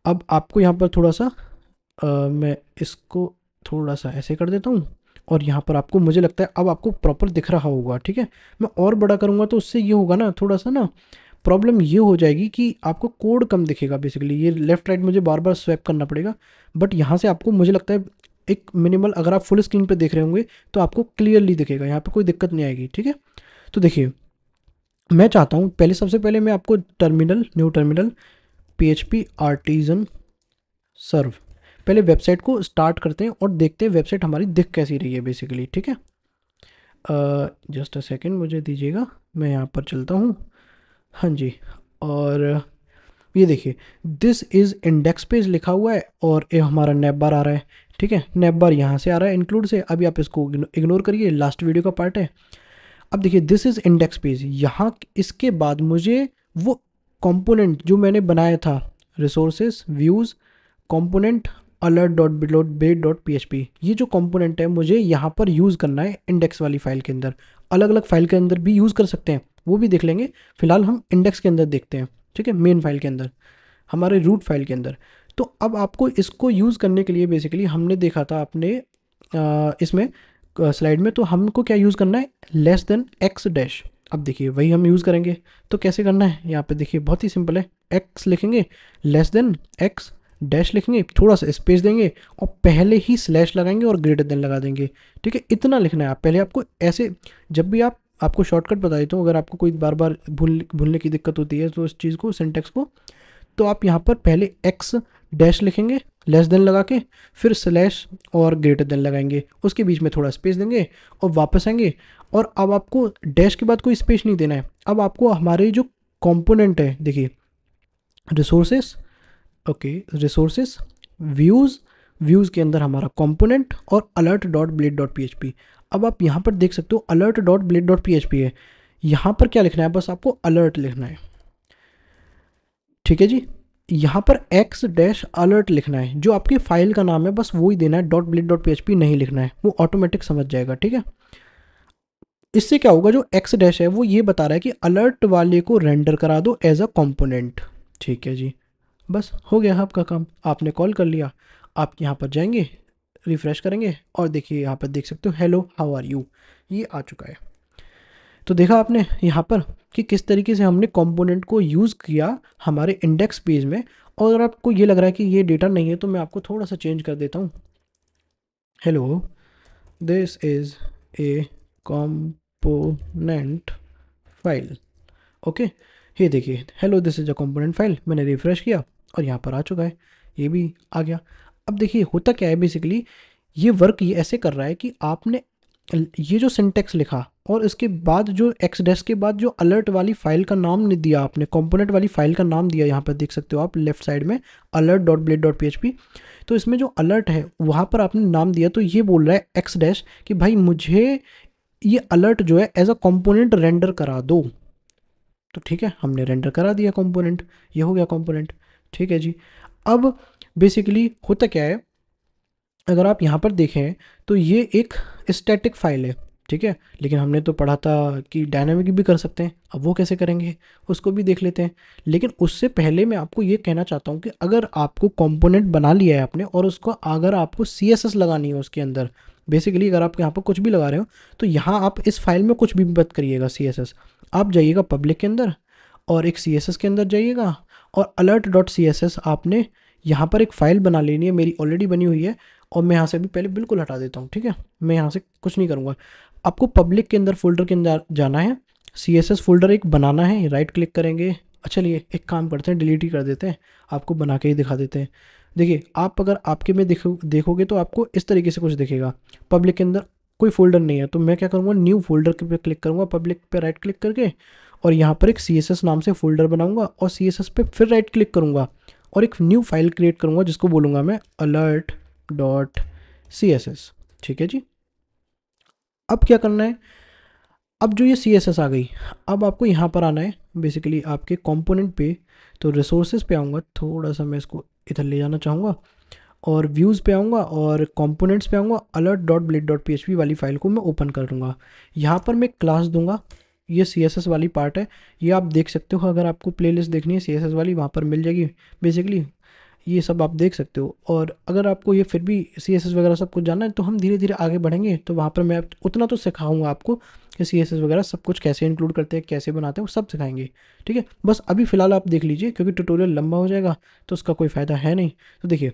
अब आपको यहाँ पर थोड़ा सा मैं इसको थोड़ा सा ऐसे कर देता हूँ, और यहाँ पर आपको, मुझे लगता है अब आपको प्रॉपर दिख रहा होगा, ठीक है। मैं और बड़ा करूँगा तो उससे ये होगा ना, थोड़ा सा ना प्रॉब्लम ये हो जाएगी कि आपको कोड कम दिखेगा। बेसिकली ये लेफ्ट राइट मुझे बार बार स्वैप करना पड़ेगा, बट यहाँ से आपको मुझे लगता है एक मिनिमल, अगर आप फुल स्क्रीन पे देख रहे होंगे तो आपको क्लियरली दिखेगा, यहाँ पे कोई दिक्कत नहीं आएगी, ठीक है। तो देखिए, मैं चाहता हूँ पहले, सबसे पहले मैं आपको terminal, new terminal, PHP artisan serve, पहले वेबसाइट को स्टार्ट करते हैं और देखते हैं वेबसाइट हमारी दिख कैसी रही है बेसिकली, ठीक है। जस्ट अ सेकेंड मुझे दीजिएगा, मैं यहाँ पर चलता हूँ, हाँ जी। और ये देखिए, दिस इज़ इंडेक्स पेज लिखा हुआ है और ये हमारा नैप बार आ रहा है, ठीक है, नैप बार यहाँ से आ रहा है इंक्लूड से। अभी आप इसको इग्नोर करिए, लास्ट वीडियो का पार्ट है। अब देखिए, दिस इज़ इंडेक्स पेज, यहाँ इसके बाद मुझे वो कंपोनेंट जो मैंने बनाया था, resources views component alert dot bed dot PHP, ये जो कंपोनेंट है मुझे यहाँ पर यूज़ करना है इंडेक्स वाली फाइल के अंदर। अलग अलग फाइल के अंदर भी यूज़ कर सकते हैं, वो भी देख लेंगे, फिलहाल हम इंडेक्स के अंदर देखते हैं, ठीक है, मेन फाइल के अंदर, हमारे रूट फाइल के अंदर। तो अब आपको इसको यूज़ करने के लिए बेसिकली हमने देखा था अपने इसमें स्लाइड में, तो हमको क्या यूज़ करना है, लेस देन एक्स डैश। अब देखिए वही हम यूज़ करेंगे, तो कैसे करना है, यहाँ पे देखिए बहुत ही सिंपल है, एक्स लिखेंगे, लेस देन एक्स डैश लिखेंगे, थोड़ा सा स्पेस देंगे और पहले ही स्लैश लगाएंगे और ग्रेटर देन लगा देंगे। ठीक है, इतना लिखना है। आप पहले आपको ऐसे, जब भी आपको शॉर्टकट बता देता हूँ, अगर आपको कोई बार बार भूलने की दिक्कत होती है तो इस चीज़ को, सिंटेक्स को, तो आप यहाँ पर पहले एक्स डैश लिखेंगे लेस देन लगा के, फिर स्लैश और ग्रेटर देन लगाएंगे, उसके बीच में थोड़ा स्पेस देंगे और वापस आएंगे। और अब आपको डैश के बाद कोई स्पेस नहीं देना है। अब आपको हमारे जो कंपोनेंट है, देखिए रिसोर्सेस, ओके रिसोर्सेस, व्यूज़ के अंदर हमारा कंपोनेंट और alert dot blade dot P. अब आप यहाँ पर देख सकते हो alert dot blade dot P है। यहाँ पर क्या लिखना है, बस आपको अलर्ट लिखना है। ठीक है जी, यहाँ पर एक्स डैश अलर्ट लिखना है, जो आपकी फाइल का नाम है बस वो ही देना है, डॉट ब्लेड डॉट पी नहीं लिखना है, वो ऑटोमेटिक समझ जाएगा। ठीक है, इससे क्या होगा, जो एक्स डैश है वो ये बता रहा है कि अलर्ट वाले को रेंडर करा दो एज अ कंपोनेंट। ठीक है जी, बस हो गया आपका काम, आपने कॉल कर लिया। आप यहाँ पर जाएंगे, रिफ्रेश करेंगे और देखिए यहाँ पर देख सकते हो हेलो हाउ आर यू, ये आ चुका है। तो देखा आपने यहाँ पर कि किस तरीके से हमने कंपोनेंट को यूज़ किया हमारे इंडेक्स पेज में। और अगर आपको ये लग रहा है कि ये डेटा नहीं है तो मैं आपको थोड़ा सा चेंज कर देता हूँ। Hello, this is a component file. Okay, ये देखिए hello this is a component file, मैंने रिफ्रेश किया और यहाँ पर आ चुका है, ये भी आ गया। अब देखिए होता क्या है, बेसिकली ये वर्क ये ऐसे कर रहा है कि आपने ये जो सिंटेक्स लिखा और इसके बाद जो एक्स डैश के बाद जो अलर्ट वाली फाइल का नाम नहीं दिया आपने, कंपोनेंट वाली फाइल का नाम दिया, यहाँ पर देख सकते हो आप लेफ्ट साइड में alert dot blade dot P. तो इसमें जो अलर्ट है वहाँ पर आपने नाम दिया, तो ये बोल रहा है एक्स डैश कि भाई मुझे ये अलर्ट जो है एज अ कंपोनेंट रेंडर करा दो। तो ठीक है, हमने रेंडर करा दिया कंपोनेंट, ये हो गया कंपोनेंट। ठीक है जी, अब बेसिकली होता क्या है, अगर आप यहाँ पर देखें तो ये एक स्टैटिक फाइल है। ठीक है, लेकिन हमने तो पढ़ा था कि डायनामिक भी कर सकते हैं, अब वो कैसे करेंगे उसको भी देख लेते हैं। लेकिन उससे पहले मैं आपको ये कहना चाहता हूँ कि अगर आपको कंपोनेंट बना लिया है आपने और उसको अगर आपको CSS लगानी है उसके अंदर, बेसिकली अगर आप यहाँ पर कुछ भी लगा रहे हो तो यहाँ आप इस फाइल में कुछ भी मत करिएगा CSS। आप जाइएगा पब्लिक के अंदर और एक CSS के अंदर जाइएगा और अलर्ट डॉट CSS आपने यहाँ पर एक फ़ाइल बना लेनी है, मेरी ऑलरेडी बनी हुई है। और मैं यहाँ से भी पहले बिल्कुल हटा देता हूँ। ठीक है, मैं यहाँ से कुछ नहीं करूँगा। आपको पब्लिक के अंदर फोल्डर के अंदर जाना है, CSS फोल्डर एक बनाना है, राइट क्लिक करेंगे। अच्छा चलिए एक काम करते हैं, डिलीट ही कर देते हैं, आपको बना के ही दिखा देते हैं। देखिए आप अगर आपके में देखोगे तो आपको इस तरीके से कुछ दिखेगा, पब्लिक के अंदर कोई फोल्डर नहीं है। तो मैं क्या करूँगा, न्यू फोल्डर पे क्लिक करूँगा, पब्लिक पे राइट क्लिक करके और यहाँ पर एक CSS नाम से फोल्डर बनाऊँगा और CSS पे फिर राइट क्लिक करूँगा और एक न्यू फाइल क्रिएट करूँगा जिसको बोलूँगा मैं अलर्ट डॉट CSS। ठीक है जी, अब क्या करना है, अब जो ये CSS आ गई, अब आपको यहाँ पर आना है बेसिकली आपके कंपोनेंट पे। तो रिसोर्सेज पे आऊँगा, थोड़ा सा मैं इसको इधर ले जाना चाहूँगा और व्यूज़ पे आऊँगा और कंपोनेंट्स पे आऊँगा, alert dot blade dot PHP वाली फाइल को मैं ओपन कर लूँगा। यहाँ पर मैं क्लास दूंगा, ये CSS वाली पार्ट है, ये आप देख सकते हो, अगर आपको प्लेलिस्ट देखनी है CSS वाली वहाँ पर मिल जाएगी। बेसिकली ये सब आप देख सकते हो। और अगर आपको ये फिर भी CSS वगैरह सब कुछ जानना है तो हम धीरे धीरे आगे बढ़ेंगे, तो वहाँ पर मैं उतना तो सिखाऊंगा आपको कि CSS वगैरह सब कुछ कैसे इंक्लूड करते हैं, कैसे बनाते हैं, वो सब सिखाएंगे। ठीक है, बस अभी फ़िलहाल आप देख लीजिए क्योंकि ट्यूटोरियल लंबा हो जाएगा तो उसका कोई फ़ायदा है नहीं। तो देखिए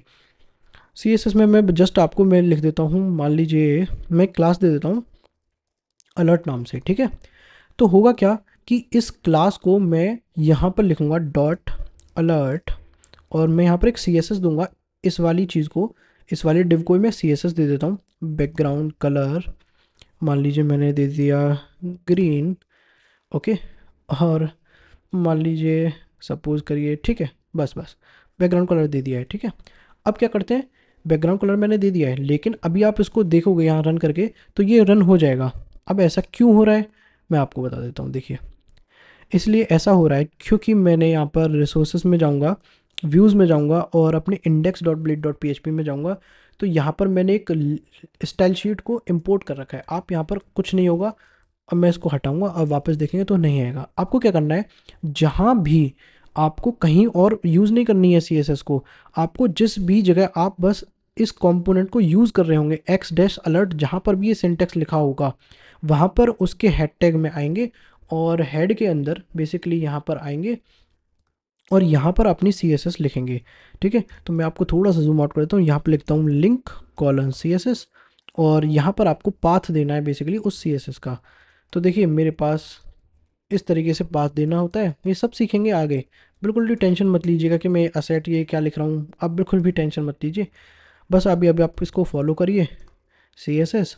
CSS में मैं जस्ट आपको मैं लिख देता हूँ, मान लीजिए मैं क्लास दे देता हूँ अलर्ट नाम से। ठीक है, तो होगा क्या कि इस क्लास को मैं यहाँ पर लिखूँगा डॉट अलर्ट और मैं यहाँ पर एक CSS दूंगा इस वाली चीज़ को, इस वाली डिव को मैं CSS दे देता हूँ। बैकग्राउंड कलर मान लीजिए मैंने दे दिया ग्रीन, ओके, और मान लीजिए सपोज करिए, ठीक है, बस बैकग्राउंड कलर दे दिया है। ठीक है, अब क्या करते हैं, बैकग्राउंड कलर मैंने दे दिया है, लेकिन अभी आप इसको देखोगे यहाँ रन करके तो ये रन हो जाएगा। अब ऐसा क्यों हो रहा है मैं आपको बता देता हूँ। देखिए इसलिए ऐसा हो रहा है क्योंकि मैंने यहाँ पर रिसोर्सेज में जाऊँगा, व्यूज़ में जाऊँगा और अपने index dot blade dot PHP में जाऊँगा। तो यहाँ पर मैंने एक स्टाइल शीट को इंपोर्ट कर रखा है। आप यहाँ पर कुछ नहीं होगा, अब मैं इसको हटाऊँगा और वापस देखेंगे तो नहीं आएगा। आपको क्या करना है, जहाँ भी आपको कहीं और यूज़ नहीं करनी है CSS को, आपको जिस भी जगह आप बस इस कंपोनेंट को यूज़ कर रहे होंगे एक्स डैश अलर्ट, जहाँ पर भी ये सिंटेक्स लिखा होगा वहाँ पर उसके हेड टैग में आएंगे और हेड के अंदर बेसिकली यहाँ पर आएंगे और यहाँ पर अपनी CSS लिखेंगे। ठीक है, तो मैं आपको थोड़ा सा जूम आउट कर देता हूँ। यहाँ पर लिखता हूँ लिंक कॉलन CSS, और यहाँ पर आपको पाथ देना है बेसिकली उस CSS का। तो देखिए मेरे पास इस तरीके से पाथ देना होता है। ये सब सीखेंगे आगे, बिल्कुल भी टेंशन मत लीजिएगा कि मैं असेट ये क्या लिख रहा हूँ, आप बिल्कुल भी टेंशन मत लीजिए। बस अभी अभी आप इसको फॉलो करिए, CSS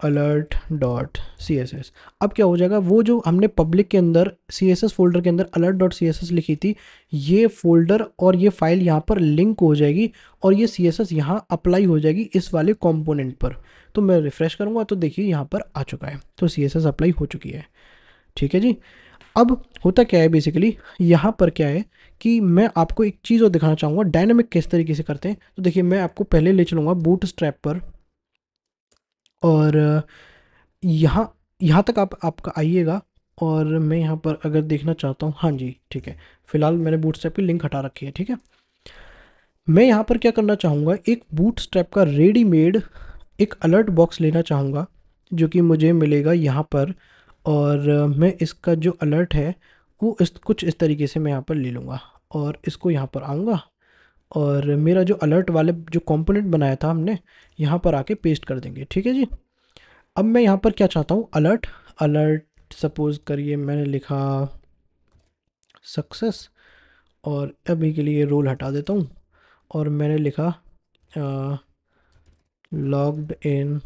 अलर्ट डॉट CSS। अब क्या हो जाएगा, वो जो हमने पब्लिक के अंदर CSS फोल्डर के अंदर अलर्ट डॉट CSS लिखी थी, ये फोल्डर और ये फाइल यहाँ पर लिंक हो जाएगी, और ये CSS यहाँ अप्लाई हो जाएगी इस वाले कंपोनेंट पर। तो मैं रिफ्रेश करूँगा तो देखिए यहाँ पर आ चुका है, तो CSS अप्लाई हो चुकी है। ठीक है जी। अब होता क्या है बेसिकली, यहाँ पर क्या है कि मैं आपको एक चीज़ और दिखाना चाहूँगा डायनामिक किस तरीके से करते हैं। तो देखिए मैं आपको पहले ले चलूँगा बूटस्ट्रैप पर, और यहाँ यहाँ तक आप आपका आइएगा, और मैं यहाँ पर अगर देखना चाहता हूँ, हाँ जी ठीक है, फिलहाल मैंने बूटस्ट्रैप की लिंक हटा रखी है। ठीक है, मैं यहाँ पर क्या करना चाहूँगा, एक बूटस्ट्रैप का रेडीमेड एक अलर्ट बॉक्स लेना चाहूँगा, जो कि मुझे मिलेगा यहाँ पर। और मैं इसका जो अलर्ट है वो कुछ इस तरीके से मैं यहाँ पर ले लूँगा, और इसको यहाँ पर आऊँगा, और मेरा जो अलर्ट वाले जो कंपोनेंट बनाया था हमने, यहाँ पर आके पेस्ट कर देंगे। ठीक है जी। अब मैं यहाँ पर क्या चाहता हूँ, अलर्ट अलर्ट सपोज करिए मैंने लिखा सक्सेस, और अभी के लिए रोल हटा देता हूँ, और मैंने लिखा लॉग्ड इन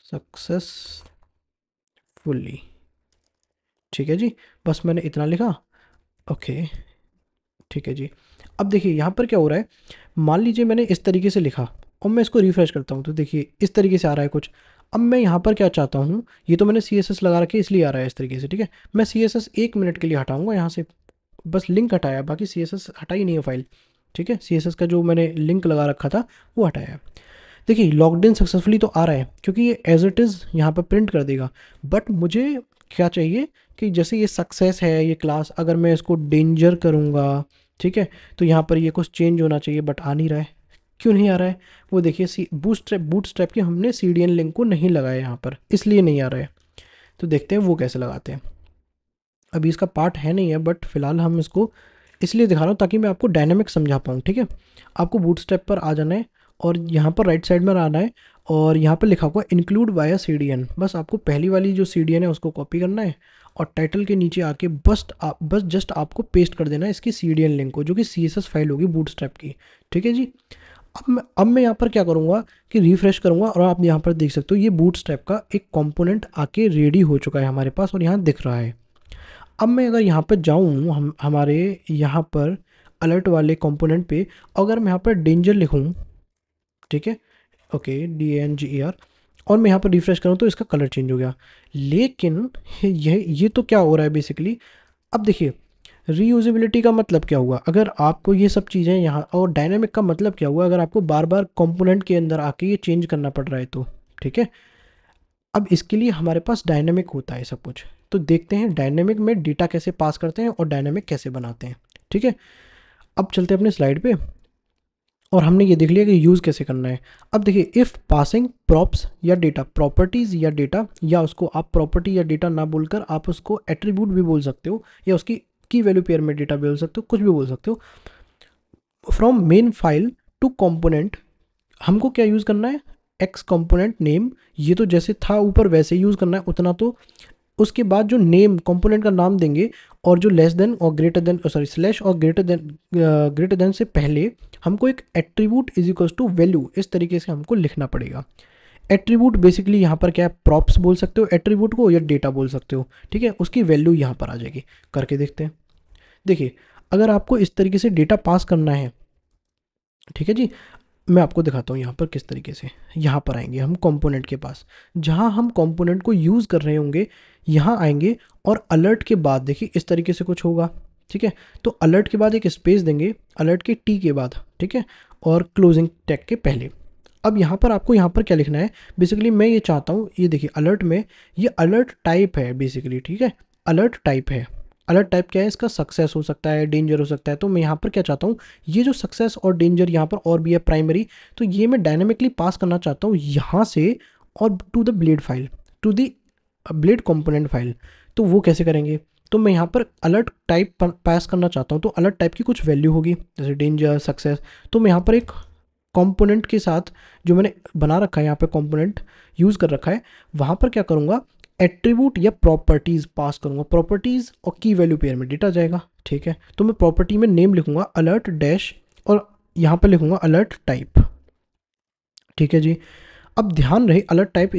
सक्सेसफुली। ठीक है जी, बस मैंने इतना लिखा। ओके ठीक है जी। अब देखिए यहाँ पर क्या हो रहा है, मान लीजिए मैंने इस तरीके से लिखा, और मैं इसको रिफ्रेश करता हूँ तो देखिए इस तरीके से आ रहा है कुछ। अब मैं यहाँ पर क्या चाहता हूँ, ये तो मैंने CSS लगा रखी है इसलिए आ रहा है इस तरीके से। ठीक है, मैं CSS 1 मिनट के लिए हटाऊँगा यहाँ से, बस लिंक हटाया, बाकी CSS हटा ही नहीं है फाइल। ठीक है, CSS का जो मैंने लिंक लगा रखा था वो हटाया। देखिए लॉग्ड इन सक्सेसफुली तो आ रहा है, क्योंकि ये एज इट इज़ यहाँ पर प्रिंट कर देगा। बट मुझे क्या चाहिए कि जैसे ये सक्सेस है ये क्लास, अगर मैं इसको डेंजर करूँगा, ठीक है, तो यहाँ पर ये कुछ चेंज होना चाहिए, बट आ नहीं रहा है। क्यों नहीं आ रहा है, वो देखिए बूटस्ट्रैप की हमने CDN लिंक को नहीं लगाया यहाँ पर, इसलिए नहीं आ रहा है। तो देखते हैं वो कैसे लगाते हैं। अभी इसका पार्ट है नहीं है, बट फिलहाल हम इसको इसलिए दिखा रहा हूँ ताकि मैं आपको डायनेमिक समझा पाऊँ। ठीक है, आपको बूटस्ट्रैप पर आ जाना है, और यहाँ पर राइट साइड में आना है, और यहाँ पर लिखा हुआ इंक्लूड वाया CDN। बस आपको पहली वाली जो CDN है उसको कॉपी करना है, और टाइटल के नीचे आके बस जस्ट आपको पेस्ट कर देना है इसकी CDN लिंक को, जो कि CSS फाइल होगी बूटस्ट्रैप की। ठीक है जी। अब मैं यहाँ पर क्या करूँगा कि रिफ्रेश करूँगा, और आप यहाँ पर देख सकते हो ये बूटस्ट्रैप का एक कंपोनेंट आके रेडी हो चुका है हमारे पास, और यहाँ दिख रहा है। अब मैं अगर यहाँ पर जाऊँ हमारे यहाँ पर अलर्ट वाले कंपोनेंट पे, अगर मैं यहाँ पर डेंजर लिखूँ, ठीक है, ओके DANGER, और मैं यहाँ पर रिफ्रेश करूँ तो इसका कलर चेंज हो गया। लेकिन ये तो क्या हो रहा है बेसिकली, अब देखिए रीयूजेबिलिटी का मतलब क्या हुआ, अगर आपको ये सब चीज़ें यहाँ, और डायनामिक का मतलब क्या हुआ, अगर आपको बार बार कंपोनेंट के अंदर आके ये चेंज करना पड़ रहा है तो। ठीक है, अब इसके लिए हमारे पास डायनामिक होता है सब कुछ। तो देखते हैं डायनामिक में डेटा कैसे पास करते हैं और डायनामिक कैसे बनाते हैं। ठीक है, अब चलते हैं अपने स्लाइड पे, और हमने ये देख लिया कि यूज़ कैसे करना है। अब देखिए इफ़ पासिंग प्रॉप्स या डेटा, प्रॉपर्टीज़ या डेटा, या उसको आप प्रॉपर्टी या डेटा ना बोलकर आप उसको एट्रीब्यूट भी बोल सकते हो, या उसकी की वैल्यू पेयर में डेटा बोल सकते हो, कुछ भी बोल सकते हो। From main file to component, हमको क्या यूज़ करना है, एक्स कंपोनेंट नेम, ये तो जैसे था ऊपर वैसे यूज़ करना है उतना। तो उसके बाद जो नेम कंपोनेंट का नाम देंगे, और जो लेस देन और ग्रेटर देन, सॉरी स्लैश और ग्रेटर देन से पहले हमको एक attribute is equals to value, इस तरीके से हमको लिखना पड़ेगा। एट्रीब्यूट बेसिकली यहाँ पर क्या है, प्रॉप्स बोल सकते हो एट्रीब्यूट को, या डेटा बोल सकते हो। ठीक है, उसकी वैल्यू यहाँ पर आ जाएगी। करके देखते हैं। देखिए अगर आपको इस तरीके से डेटा पास करना है, ठीक है जी, मैं आपको दिखाता हूँ यहाँ पर किस तरीके से। यहाँ पर आएंगे हम कंपोनेंट के पास, जहाँ हम कंपोनेंट को यूज़ कर रहे होंगे, यहाँ आएंगे, और अलर्ट के बाद देखिए इस तरीके से कुछ होगा। ठीक है, तो अलर्ट के बाद एक स्पेस देंगे, अलर्ट के T के बाद, ठीक है, और क्लोजिंग टैग के पहले। अब यहाँ पर आपको यहाँ पर क्या लिखना है, बेसिकली मैं ये चाहता हूँ, ये देखिए अलर्ट में ये अलर्ट टाइप है बेसिकली। ठीक है, अलर्ट टाइप है। अलर्ट टाइप क्या है इसका, सक्सेस हो सकता है, डेंजर हो सकता है। तो मैं यहाँ पर क्या चाहता हूँ, ये जो सक्सेस और डेंजर यहाँ पर और भी है प्राइमरी, तो ये मैं डायनामिकली पास करना चाहता हूँ यहाँ से, और to the blade file, to the blade component file. तो वो कैसे करेंगे, तो मैं यहाँ पर अलर्ट टाइप पास करना चाहता हूँ, तो अलर्ट टाइप की कुछ वैल्यू होगी जैसे डेंजर, सक्सेस। तो मैं यहाँ पर एक कंपोनेंट के साथ जो मैंने बना रखा है, यहाँ पे कंपोनेंट यूज़ कर रखा है, वहाँ पर क्या करूँगा, एट्रीब्यूट या प्रॉपर्टीज़ पास करूँगा। प्रॉपर्टीज़ और की वैल्यू पेयर में डेटा जाएगा, ठीक है। तो मैं प्रॉपर्टी में नेम लिखूँगा अलर्ट डैश और यहाँ पर लिखूँगा अलर्ट टाइप, ठीक है जी। अब ध्यान रहे अलर्ट टाइप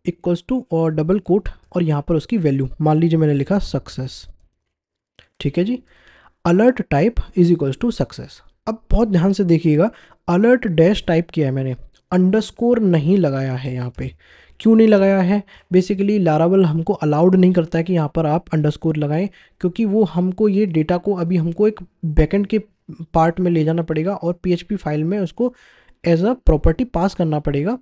इक्वल्स टू और डबल कोट और यहाँ पर उसकी वैल्यू, मान लीजिए मैंने लिखा सक्सेस, ठीक है जी। Alert type is equals to success. अब बहुत ध्यान से देखिएगा, अलर्ट डैश टाइप किया है मैंने, अंडरस्कोर नहीं लगाया है यहाँ पे। क्यों नहीं लगाया है? बेसिकली लारावल हमको अलाउड नहीं करता है कि यहाँ पर आप अंडरस्कोर लगाएं, क्योंकि वो हमको ये डेटा को अभी हमको एक बैकएंड के पार्ट में ले जाना पड़ेगा और पीएचपी फाइल में उसको एज अ प्रॉपर्टी पास करना पड़ेगा,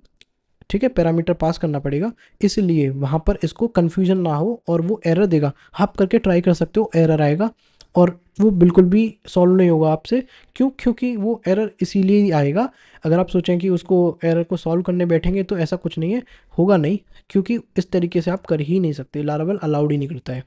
ठीक है, पैरामीटर पास करना पड़ेगा। इसलिए वहाँ पर इसको कन्फ्यूजन ना हो और वो एरर देगा। आप करके ट्राई कर सकते हो, एरर आएगा और वो बिल्कुल भी सॉल्व नहीं होगा आपसे। क्यों? क्योंकि वो एरर इसीलिए ही आएगा। अगर आप सोचें कि उसको एरर को सॉल्व करने बैठेंगे तो ऐसा कुछ नहीं है, होगा नहीं, क्योंकि इस तरीके से आप कर ही नहीं सकते, लारावल अलाउड ही नहीं करता है।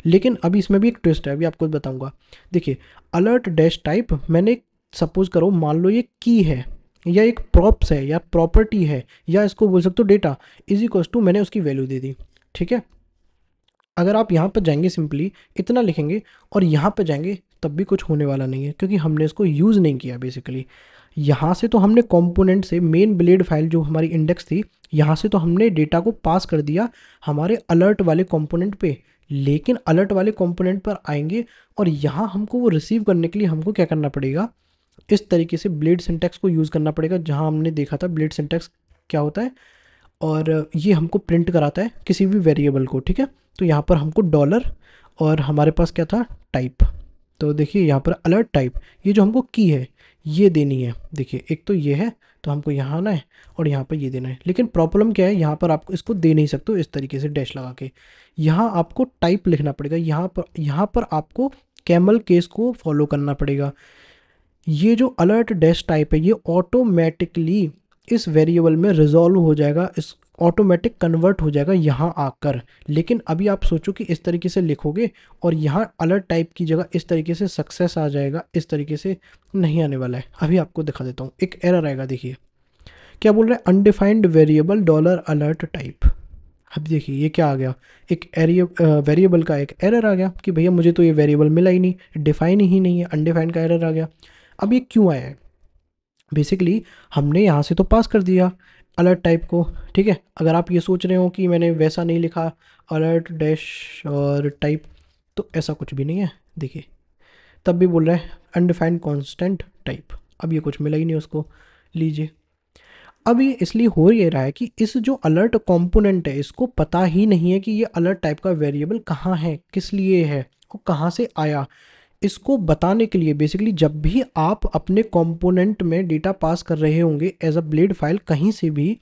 लेकिन अभी इसमें भी एक ट्विस्ट है, अभी आपको बताऊंगा। देखिए अलर्ट डैश टाइप मैंने, सपोज करो मान लो ये की है या एक प्रॉप्स है या प्रॉपर्टी है या इसको बोल सकते हो डेटा, इज इक्वल्स टू मैंने उसकी वैल्यू दे दी, ठीक है। अगर आप यहाँ पर जाएंगे सिंपली इतना लिखेंगे और यहाँ पर जाएंगे तब भी कुछ होने वाला नहीं है, क्योंकि हमने इसको यूज़ नहीं किया। बेसिकली यहाँ से तो हमने कंपोनेंट से मेन ब्लेड फाइल जो हमारी इंडेक्स थी, यहाँ से तो हमने डेटा को पास कर दिया हमारे अलर्ट वाले कंपोनेंट पे, लेकिन अलर्ट वाले कंपोनेंट पर आएंगे और यहाँ हमको वो रिसीव करने के लिए हमको क्या करना पड़ेगा, इस तरीके से ब्लेड सिंटैक्स को यूज़ करना पड़ेगा। जहाँ हमने देखा था ब्लेड सिंटैक्स क्या होता है, और ये हमको प्रिंट कराता है किसी भी वेरिएबल को, ठीक है। तो यहाँ पर हमको डॉलर और हमारे पास क्या था, टाइप। तो देखिए यहाँ पर अलर्ट टाइप, ये जो हमको की है ये देनी है। देखिए एक तो ये है, तो हमको यहाँ आना है और यहाँ पर ये देना है। लेकिन प्रॉब्लम क्या है, यहाँ पर आपको इसको दे नहीं सकते हो इस तरीके से डैश लगा के, यहाँ आपको टाइप लिखना पड़ेगा। यहाँ पर आपको कैमल केस को फॉलो करना पड़ेगा। ये जो अलर्ट डैश टाइप है ये ऑटोमेटिकली इस वेरिएबल में रिजॉल्व हो जाएगा, इस ऑटोमेटिक कन्वर्ट हो जाएगा यहाँ आकर। लेकिन अभी आप सोचो कि इस तरीके से लिखोगे और यहाँ अलर्ट टाइप की जगह इस तरीके से सक्सेस आ जाएगा, इस तरीके से नहीं आने वाला है। अभी आपको दिखा देता हूँ, एक एरर आएगा। देखिए क्या बोल रहा है, undefined variable dollar alert type. अब देखिए ये क्या आ गया, एक वेरिएबल का एक एरर आ गया कि भैया मुझे तो ये वेरिएबल मिला ही नहीं, डिफाइन ही नहीं है, अनडिफाइंड का एरर आ गया। अब ये क्यों आया है, बेसिकली हमने यहाँ से तो पास कर दिया अलर्ट टाइप को, ठीक है। अगर आप ये सोच रहे हो कि मैंने वैसा नहीं लिखा अलर्ट डैश और टाइप, तो ऐसा कुछ भी नहीं है। देखिए तब भी बोल रहा है अनडिफाइंड कांस्टेंट टाइप, अब ये कुछ मिला ही नहीं उसको। लीजिए अब ये इसलिए हो ये रहा है कि इस जो अलर्ट कंपोनेंट है इसको पता ही नहीं है कि ये अलर्ट टाइप का वेरिएबल कहाँ है, किस लिए है और कहाँ से आया। इसको बताने के लिए बेसिकली जब भी आप अपने कंपोनेंट में डेटा पास कर रहे होंगे एज अ ब्लेड फाइल कहीं से भी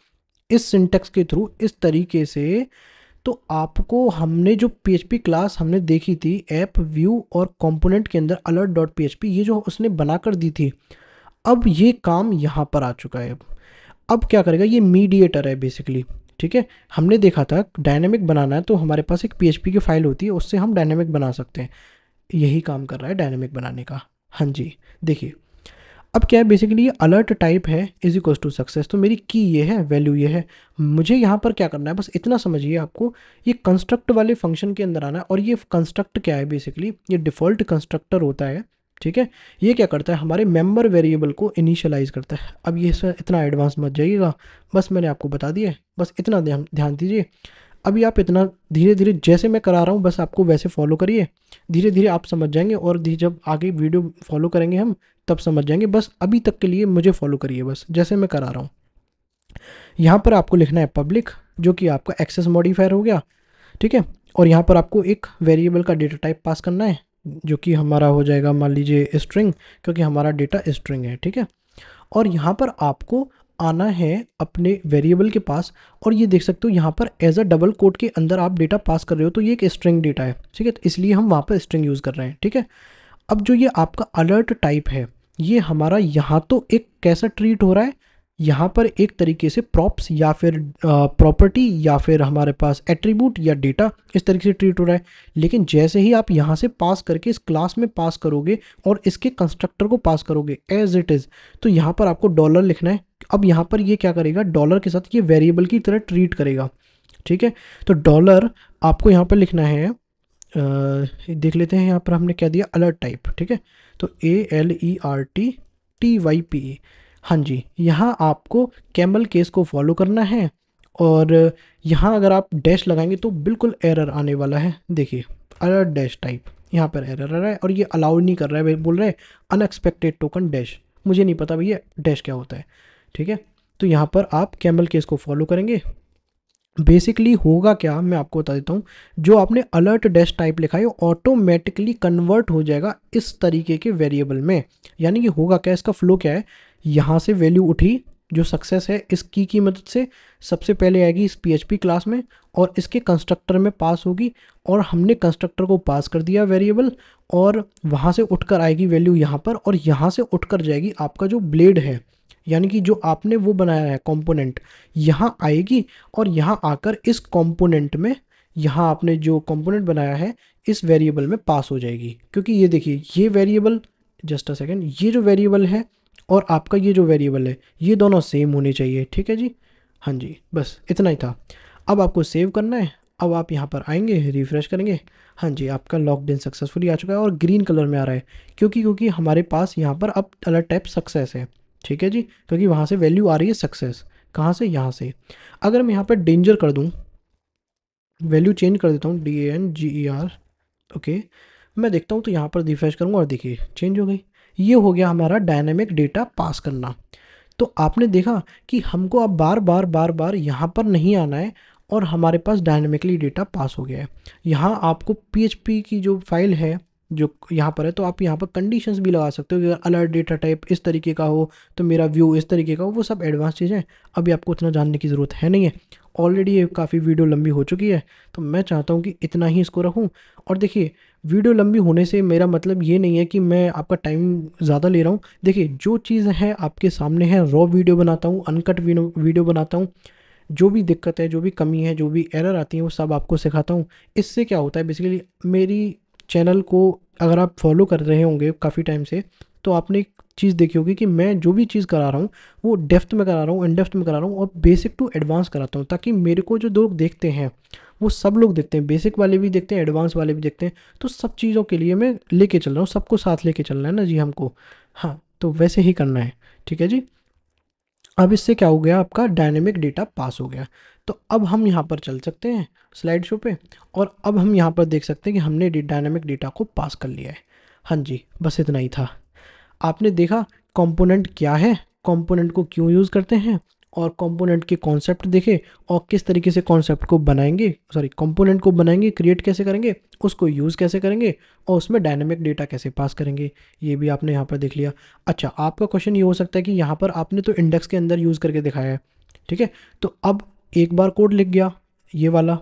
इस सिंटेक्स के थ्रू इस तरीके से, तो आपको हमने जो पीएचपी क्लास हमने देखी थी ऐप व्यू और कंपोनेंट के अंदर अलर्ट डॉट पीएचपी, ये जो उसने बना कर दी थी, अब ये काम यहाँ पर आ चुका है। अब क्या करेगा, ये मीडिएटर है बेसिकली, ठीक है। हमने देखा था डायनेमिक बनाना है तो हमारे पास एक पीएचपी की फाइल होती है, उससे हम डायनेमिक बना सकते हैं। यही काम कर रहा है डायनेमिक बनाने का। हाँ जी देखिए अब क्या है, बेसिकली ये अलर्ट टाइप है इज इक्वल टू सक्सेस। तो मेरी की ये है, वैल्यू ये है, मुझे यहाँ पर क्या करना है, बस इतना समझिए आपको, ये कंस्ट्रक्ट वाले फंक्शन के अंदर आना है। और ये कंस्ट्रक्ट क्या है, बेसिकली ये डिफ़ॉल्ट कंस्ट्रक्टर होता है, ठीक है। ये क्या करता है, हमारे मेंबर वेरिएबल को इनिशियलाइज करता है। अब ये इसमें इतना एडवांस मत जाइएगा, बस मैंने आपको बता दिया है, बस इतना ध्यान दीजिए। अभी आप इतना धीरे धीरे जैसे मैं करा रहा हूँ बस आपको वैसे फॉलो करिए, धीरे धीरे आप समझ जाएंगे। और जब आगे वीडियो फॉलो करेंगे हम तब समझ जाएंगे। बस अभी तक के लिए मुझे फॉलो करिए, बस जैसे मैं करा रहा हूँ। यहाँ पर आपको लिखना है पब्लिक, जो कि आपका एक्सेस मॉडिफायर हो गया, ठीक है। और यहाँ पर आपको एक वेरिएबल का डेटा टाइप पास करना है, जो कि हमारा हो जाएगा मान लीजिए स्ट्रिंग, क्योंकि हमारा डेटा स्ट्रिंग है, ठीक है। और यहाँ पर आपको आना है अपने वेरिएबल के पास, और ये देख सकते हो यहाँ पर एज अ डबल कोट के अंदर आप डेटा पास कर रहे हो, तो ये एक स्ट्रिंग डेटा है, ठीक है। तो इसलिए हम वहाँ पर स्ट्रिंग यूज़ कर रहे हैं, ठीक है। अब जो ये आपका अलर्ट टाइप है, ये हमारा यहाँ तो एक कैसा ट्रीट हो रहा है, यहाँ पर एक तरीके से प्रॉप्स या फिर प्रॉपर्टी या फिर हमारे पास एट्रीब्यूट या डेटा इस तरीके से ट्रीट हो रहा है। लेकिन जैसे ही आप यहाँ से पास करके इस क्लास में पास करोगे और इसके कंस्ट्रक्टर को पास करोगे एज इट इज़, तो यहाँ पर आपको डॉलर लिखना है। अब यहाँ पर ये क्या करेगा, डॉलर के साथ ये वेरिएबल की तरह ट्रीट करेगा। ठीक है, तो डॉलर आपको यहाँ पर लिखना है, देख लेते हैं यहाँ पर हमने क्या दिया, अलर्ट टाइप। ठीक है, तो ALERTTYPE। हाँ जी, यहाँ आपको कैमल केस को फॉलो करना है और यहाँ अगर आप डैश लगाएंगे तो बिल्कुल एरर आने वाला है। देखिए अलर्ट डैश टाइप, यहाँ पर एरर आ रहा है और ये अलाउ नहीं कर रहा है, बोल रहा है अनएक्सपेक्टेड टोकन डैश। मुझे नहीं पता भैया डैश क्या होता है। ठीक है, तो यहाँ पर आप कैमल केस को फॉलो करेंगे। बेसिकली होगा क्या, मैं आपको बता देता हूँ। जो आपने अलर्ट डैश टाइप लिखा है ऑटोमेटिकली कन्वर्ट हो जाएगा इस तरीके के वेरिएबल में। यानी कि होगा क्या, इसका फ्लो क्या है, यहाँ से वैल्यू उठी जो सक्सेस है इस की मदद से, सबसे पहले आएगी इस PHP क्लास में और इसके कंस्ट्रक्टर में पास होगी और हमने कंस्ट्रक्टर को पास कर दिया वेरिएबल, और वहाँ से उठकर आएगी वैल्यू यहाँ पर और यहाँ से उठकर जाएगी आपका जो ब्लेड है, यानी कि जो आपने वो बनाया है कंपोनेंट, यहाँ आएगी और यहाँ आकर इस कंपोनेंट में, यहाँ आपने जो कंपोनेंट बनाया है इस वेरिएबल में पास हो जाएगी। क्योंकि ये देखिए ये वेरिएबल, जस्ट अ सेकेंड, ये जो वेरिएबल है और आपका ये जो वेरिएबल है ये दोनों सेम होने चाहिए। ठीक है जी, हाँ जी, बस इतना ही था। अब आपको सेव करना है। अब आप यहाँ पर आएंगे, रिफ्रेश करेंगे, हाँ जी आपका लॉग्ड इन सक्सेसफुली आ चुका है और ग्रीन कलर में आ रहा है क्योंकि हमारे पास यहाँ पर अब अलर्ट टाइप सक्सेस है। ठीक है जी, क्योंकि वहाँ से वैल्यू आ रही है सक्सेस, कहाँ से, यहाँ से। अगर मैं यहाँ पर डेंजर कर दूँ, वैल्यू चेंज कर देता हूँ DANGER, ओके, मैं देखता हूँ तो यहाँ पर रिफ्रेश करूँगा और देखिए चेंज हो गई। ये हो गया हमारा डायनेमिक डेटा पास करना। तो आपने देखा कि हमको अब बार बार बार बार यहाँ पर नहीं आना है और हमारे पास डायनेमिकली डेटा पास हो गया है। यहाँ आपको PHP की जो फाइल है जो यहाँ पर है, तो आप यहाँ पर कंडीशंस भी लगा सकते हो कि अगर अलर्ट डेटा टाइप इस तरीके का हो तो मेरा व्यू इस तरीके का हो। वो सब एडवांस चीज़ें हैं, अभी आपको उतना जानने की ज़रूरत है नहीं है। ऑलरेडी ये काफ़ी वीडियो लंबी हो चुकी है, तो मैं चाहता हूँ कि इतना ही इसको रखूँ। और देखिए वीडियो लंबी होने से मेरा मतलब ये नहीं है कि मैं आपका टाइम ज़्यादा ले रहा हूँ। देखिए जो चीज़ है आपके सामने है, रॉ वीडियो बनाता हूँ, अनकट वीडियो बनाता हूँ, जो भी दिक्कत है, जो भी कमी है, जो भी एरर आती है वो सब आपको सिखाता हूँ। इससे क्या होता है, बेसिकली मेरी चैनल को अगर आप फॉलो कर रहे होंगे काफ़ी टाइम से, तो आपने एक चीज़ देखी होगी कि मैं जो भी चीज़ करा रहा हूँ वो डेप्थ में करा रहा हूँ, इन डेप्थ में करा रहा हूँ और बेसिक टू एडवांस कराता हूँ, ताकि मेरे को जो लोग देखते हैं वो सब लोग देखते हैं, बेसिक वाले भी देखते हैं, एडवांस वाले भी देखते हैं। तो सब चीज़ों के लिए मैं लेके चल रहा हूँ, सबको साथ लेके चलना है ना जी हमको। हाँ, तो वैसे ही करना है। ठीक है जी, अब इससे क्या हो गया, आपका डायनेमिक डेटा पास हो गया। तो अब हम यहाँ पर चल सकते हैं स्लाइड शो पे और अब हम यहाँ पर देख सकते हैं कि हमने डायनेमिक डेटा को पास कर लिया है। हाँ जी, बस इतना ही था। आपने देखा कंपोनेंट क्या है, कंपोनेंट को क्यों यूज़ करते हैं और कंपोनेंट के कॉन्सेप्ट देखे और किस तरीके से कॉन्सेप्ट को बनाएंगे, सॉरी कंपोनेंट को बनाएंगे, क्रिएट कैसे करेंगे, उसको यूज़ कैसे करेंगे और उसमें डायनेमिक डेटा कैसे पास करेंगे, ये भी आपने यहाँ पर देख लिया। अच्छा, आपका क्वेश्चन ये हो सकता है कि यहाँ पर आपने तो इंडेक्स के अंदर यूज़ करके दिखाया है, ठीक है, तो अब एक बार कोड लिख गया ये वाला,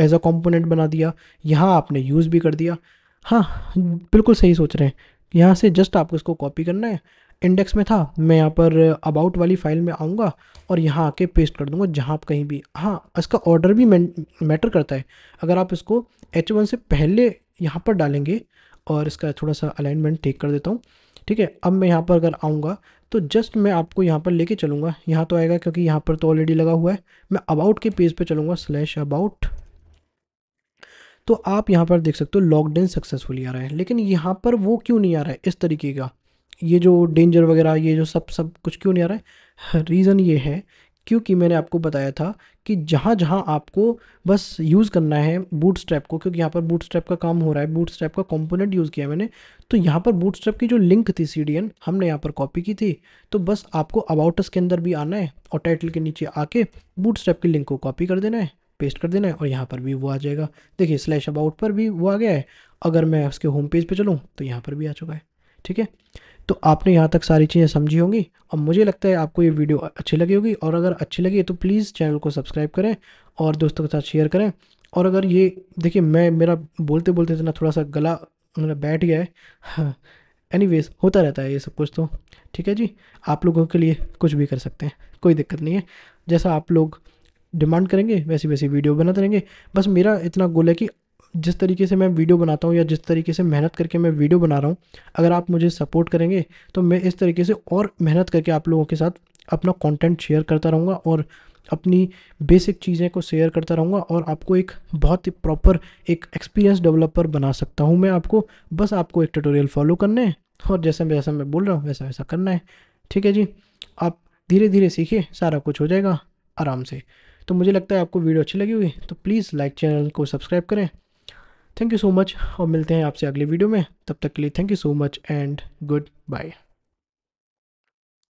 एज अ कंपोनेंट बना दिया, यहाँ आपने यूज़ भी कर दिया। हाँ बिल्कुल सही सोच रहे हैं, यहाँ से जस्ट आपको इसको कॉपी करना है। इंडेक्स में था, मैं यहाँ पर अबाउट वाली फाइल में आऊँगा और यहाँ आके पेस्ट कर दूँगा जहाँ आप कहीं भी। हाँ, इसका ऑर्डर भी मैटर करता है। अगर आप इसको H1 से पहले यहाँ पर डालेंगे, और इसका थोड़ा सा अलाइनमेंट ठीक कर देता हूँ। ठीक है, अब मैं यहाँ पर अगर आऊँगा तो जस्ट मैं आपको यहाँ पर लेके चलूँगा, यहाँ तो आएगा क्योंकि यहाँ पर तो ऑलरेडी लगा हुआ है। मैं अबाउट के पेज पे चलूँगा, /about, तो आप यहाँ पर देख सकते हो लॉग्ड इन सक्सेसफुली आ रहा है। लेकिन यहाँ पर वो क्यों नहीं आ रहा है इस तरीके का, ये जो डेंजर वगैरह ये जो सब कुछ क्यों नहीं आ रहा है? रीज़न ये है क्योंकि मैंने आपको बताया था कि जहाँ जहाँ आपको बस यूज़ करना है बूटस्ट्रैप को, क्योंकि यहाँ पर बूटस्ट्रैप का काम हो रहा है, बूटस्ट्रैप का कंपोनेंट यूज़ किया मैंने, तो यहाँ पर बूटस्ट्रैप की जो लिंक थी CDN हमने यहाँ पर कॉपी की थी। तो बस आपको अबाउट अस के अंदर भी आना है और टाइटल के नीचे आके बूटस्ट्रैप की लिंक को कॉपी कर देना है, पेस्ट कर देना है और यहाँ पर भी वो आ जाएगा। देखिए /about पर भी वो आ गया है। अगर मैं उसके होम पेज पे चलूँ तो यहाँ पर भी आ चुका है। ठीक है, तो आपने यहाँ तक सारी चीज़ें समझी होंगी और मुझे लगता है आपको ये वीडियो अच्छी लगी होगी, और अगर अच्छी लगी तो प्लीज़ चैनल को सब्सक्राइब करें और दोस्तों के साथ शेयर करें। और अगर ये देखिए मैं मेरा बोलते बोलते इतना थोड़ा सा गला मेरा बैठ गया है, हाँ, एनीवेज होता रहता है ये सब कुछ तो। ठीक है जी, आप लोगों के लिए कुछ भी कर सकते हैं, कोई दिक्कत नहीं है। जैसा आप लोग डिमांड करेंगे वैसी वैसी वीडियो बनाते रहेंगे। बस मेरा इतना गोल है कि जिस तरीके से मैं वीडियो बनाता हूँ या जिस तरीके से मेहनत करके मैं वीडियो बना रहा हूँ, अगर आप मुझे सपोर्ट करेंगे तो मैं इस तरीके से और मेहनत करके आप लोगों के साथ अपना कंटेंट शेयर करता रहूँगा और अपनी बेसिक चीज़ें को शेयर करता रहूँगा और आपको एक बहुत ही प्रॉपर एक एक्सपीरियंस डेवलपर बना सकता हूँ मैं आपको। बस आपको एक ट्यूटोरियल फॉलो करने हैं और जैसा जैसा मैं बोल रहा हूँ वैसा वैसा करना है। ठीक है जी, आप धीरे धीरे सीखिए, सारा कुछ हो जाएगा आराम से। तो मुझे लगता है आपको वीडियो अच्छी लगी होगी, तो प्लीज़ लाइक चैनल को सब्सक्राइब करें। थैंक यू सो मच और मिलते हैं आपसे अगले वीडियो में। तब तक के लिए thank you so much and good bye.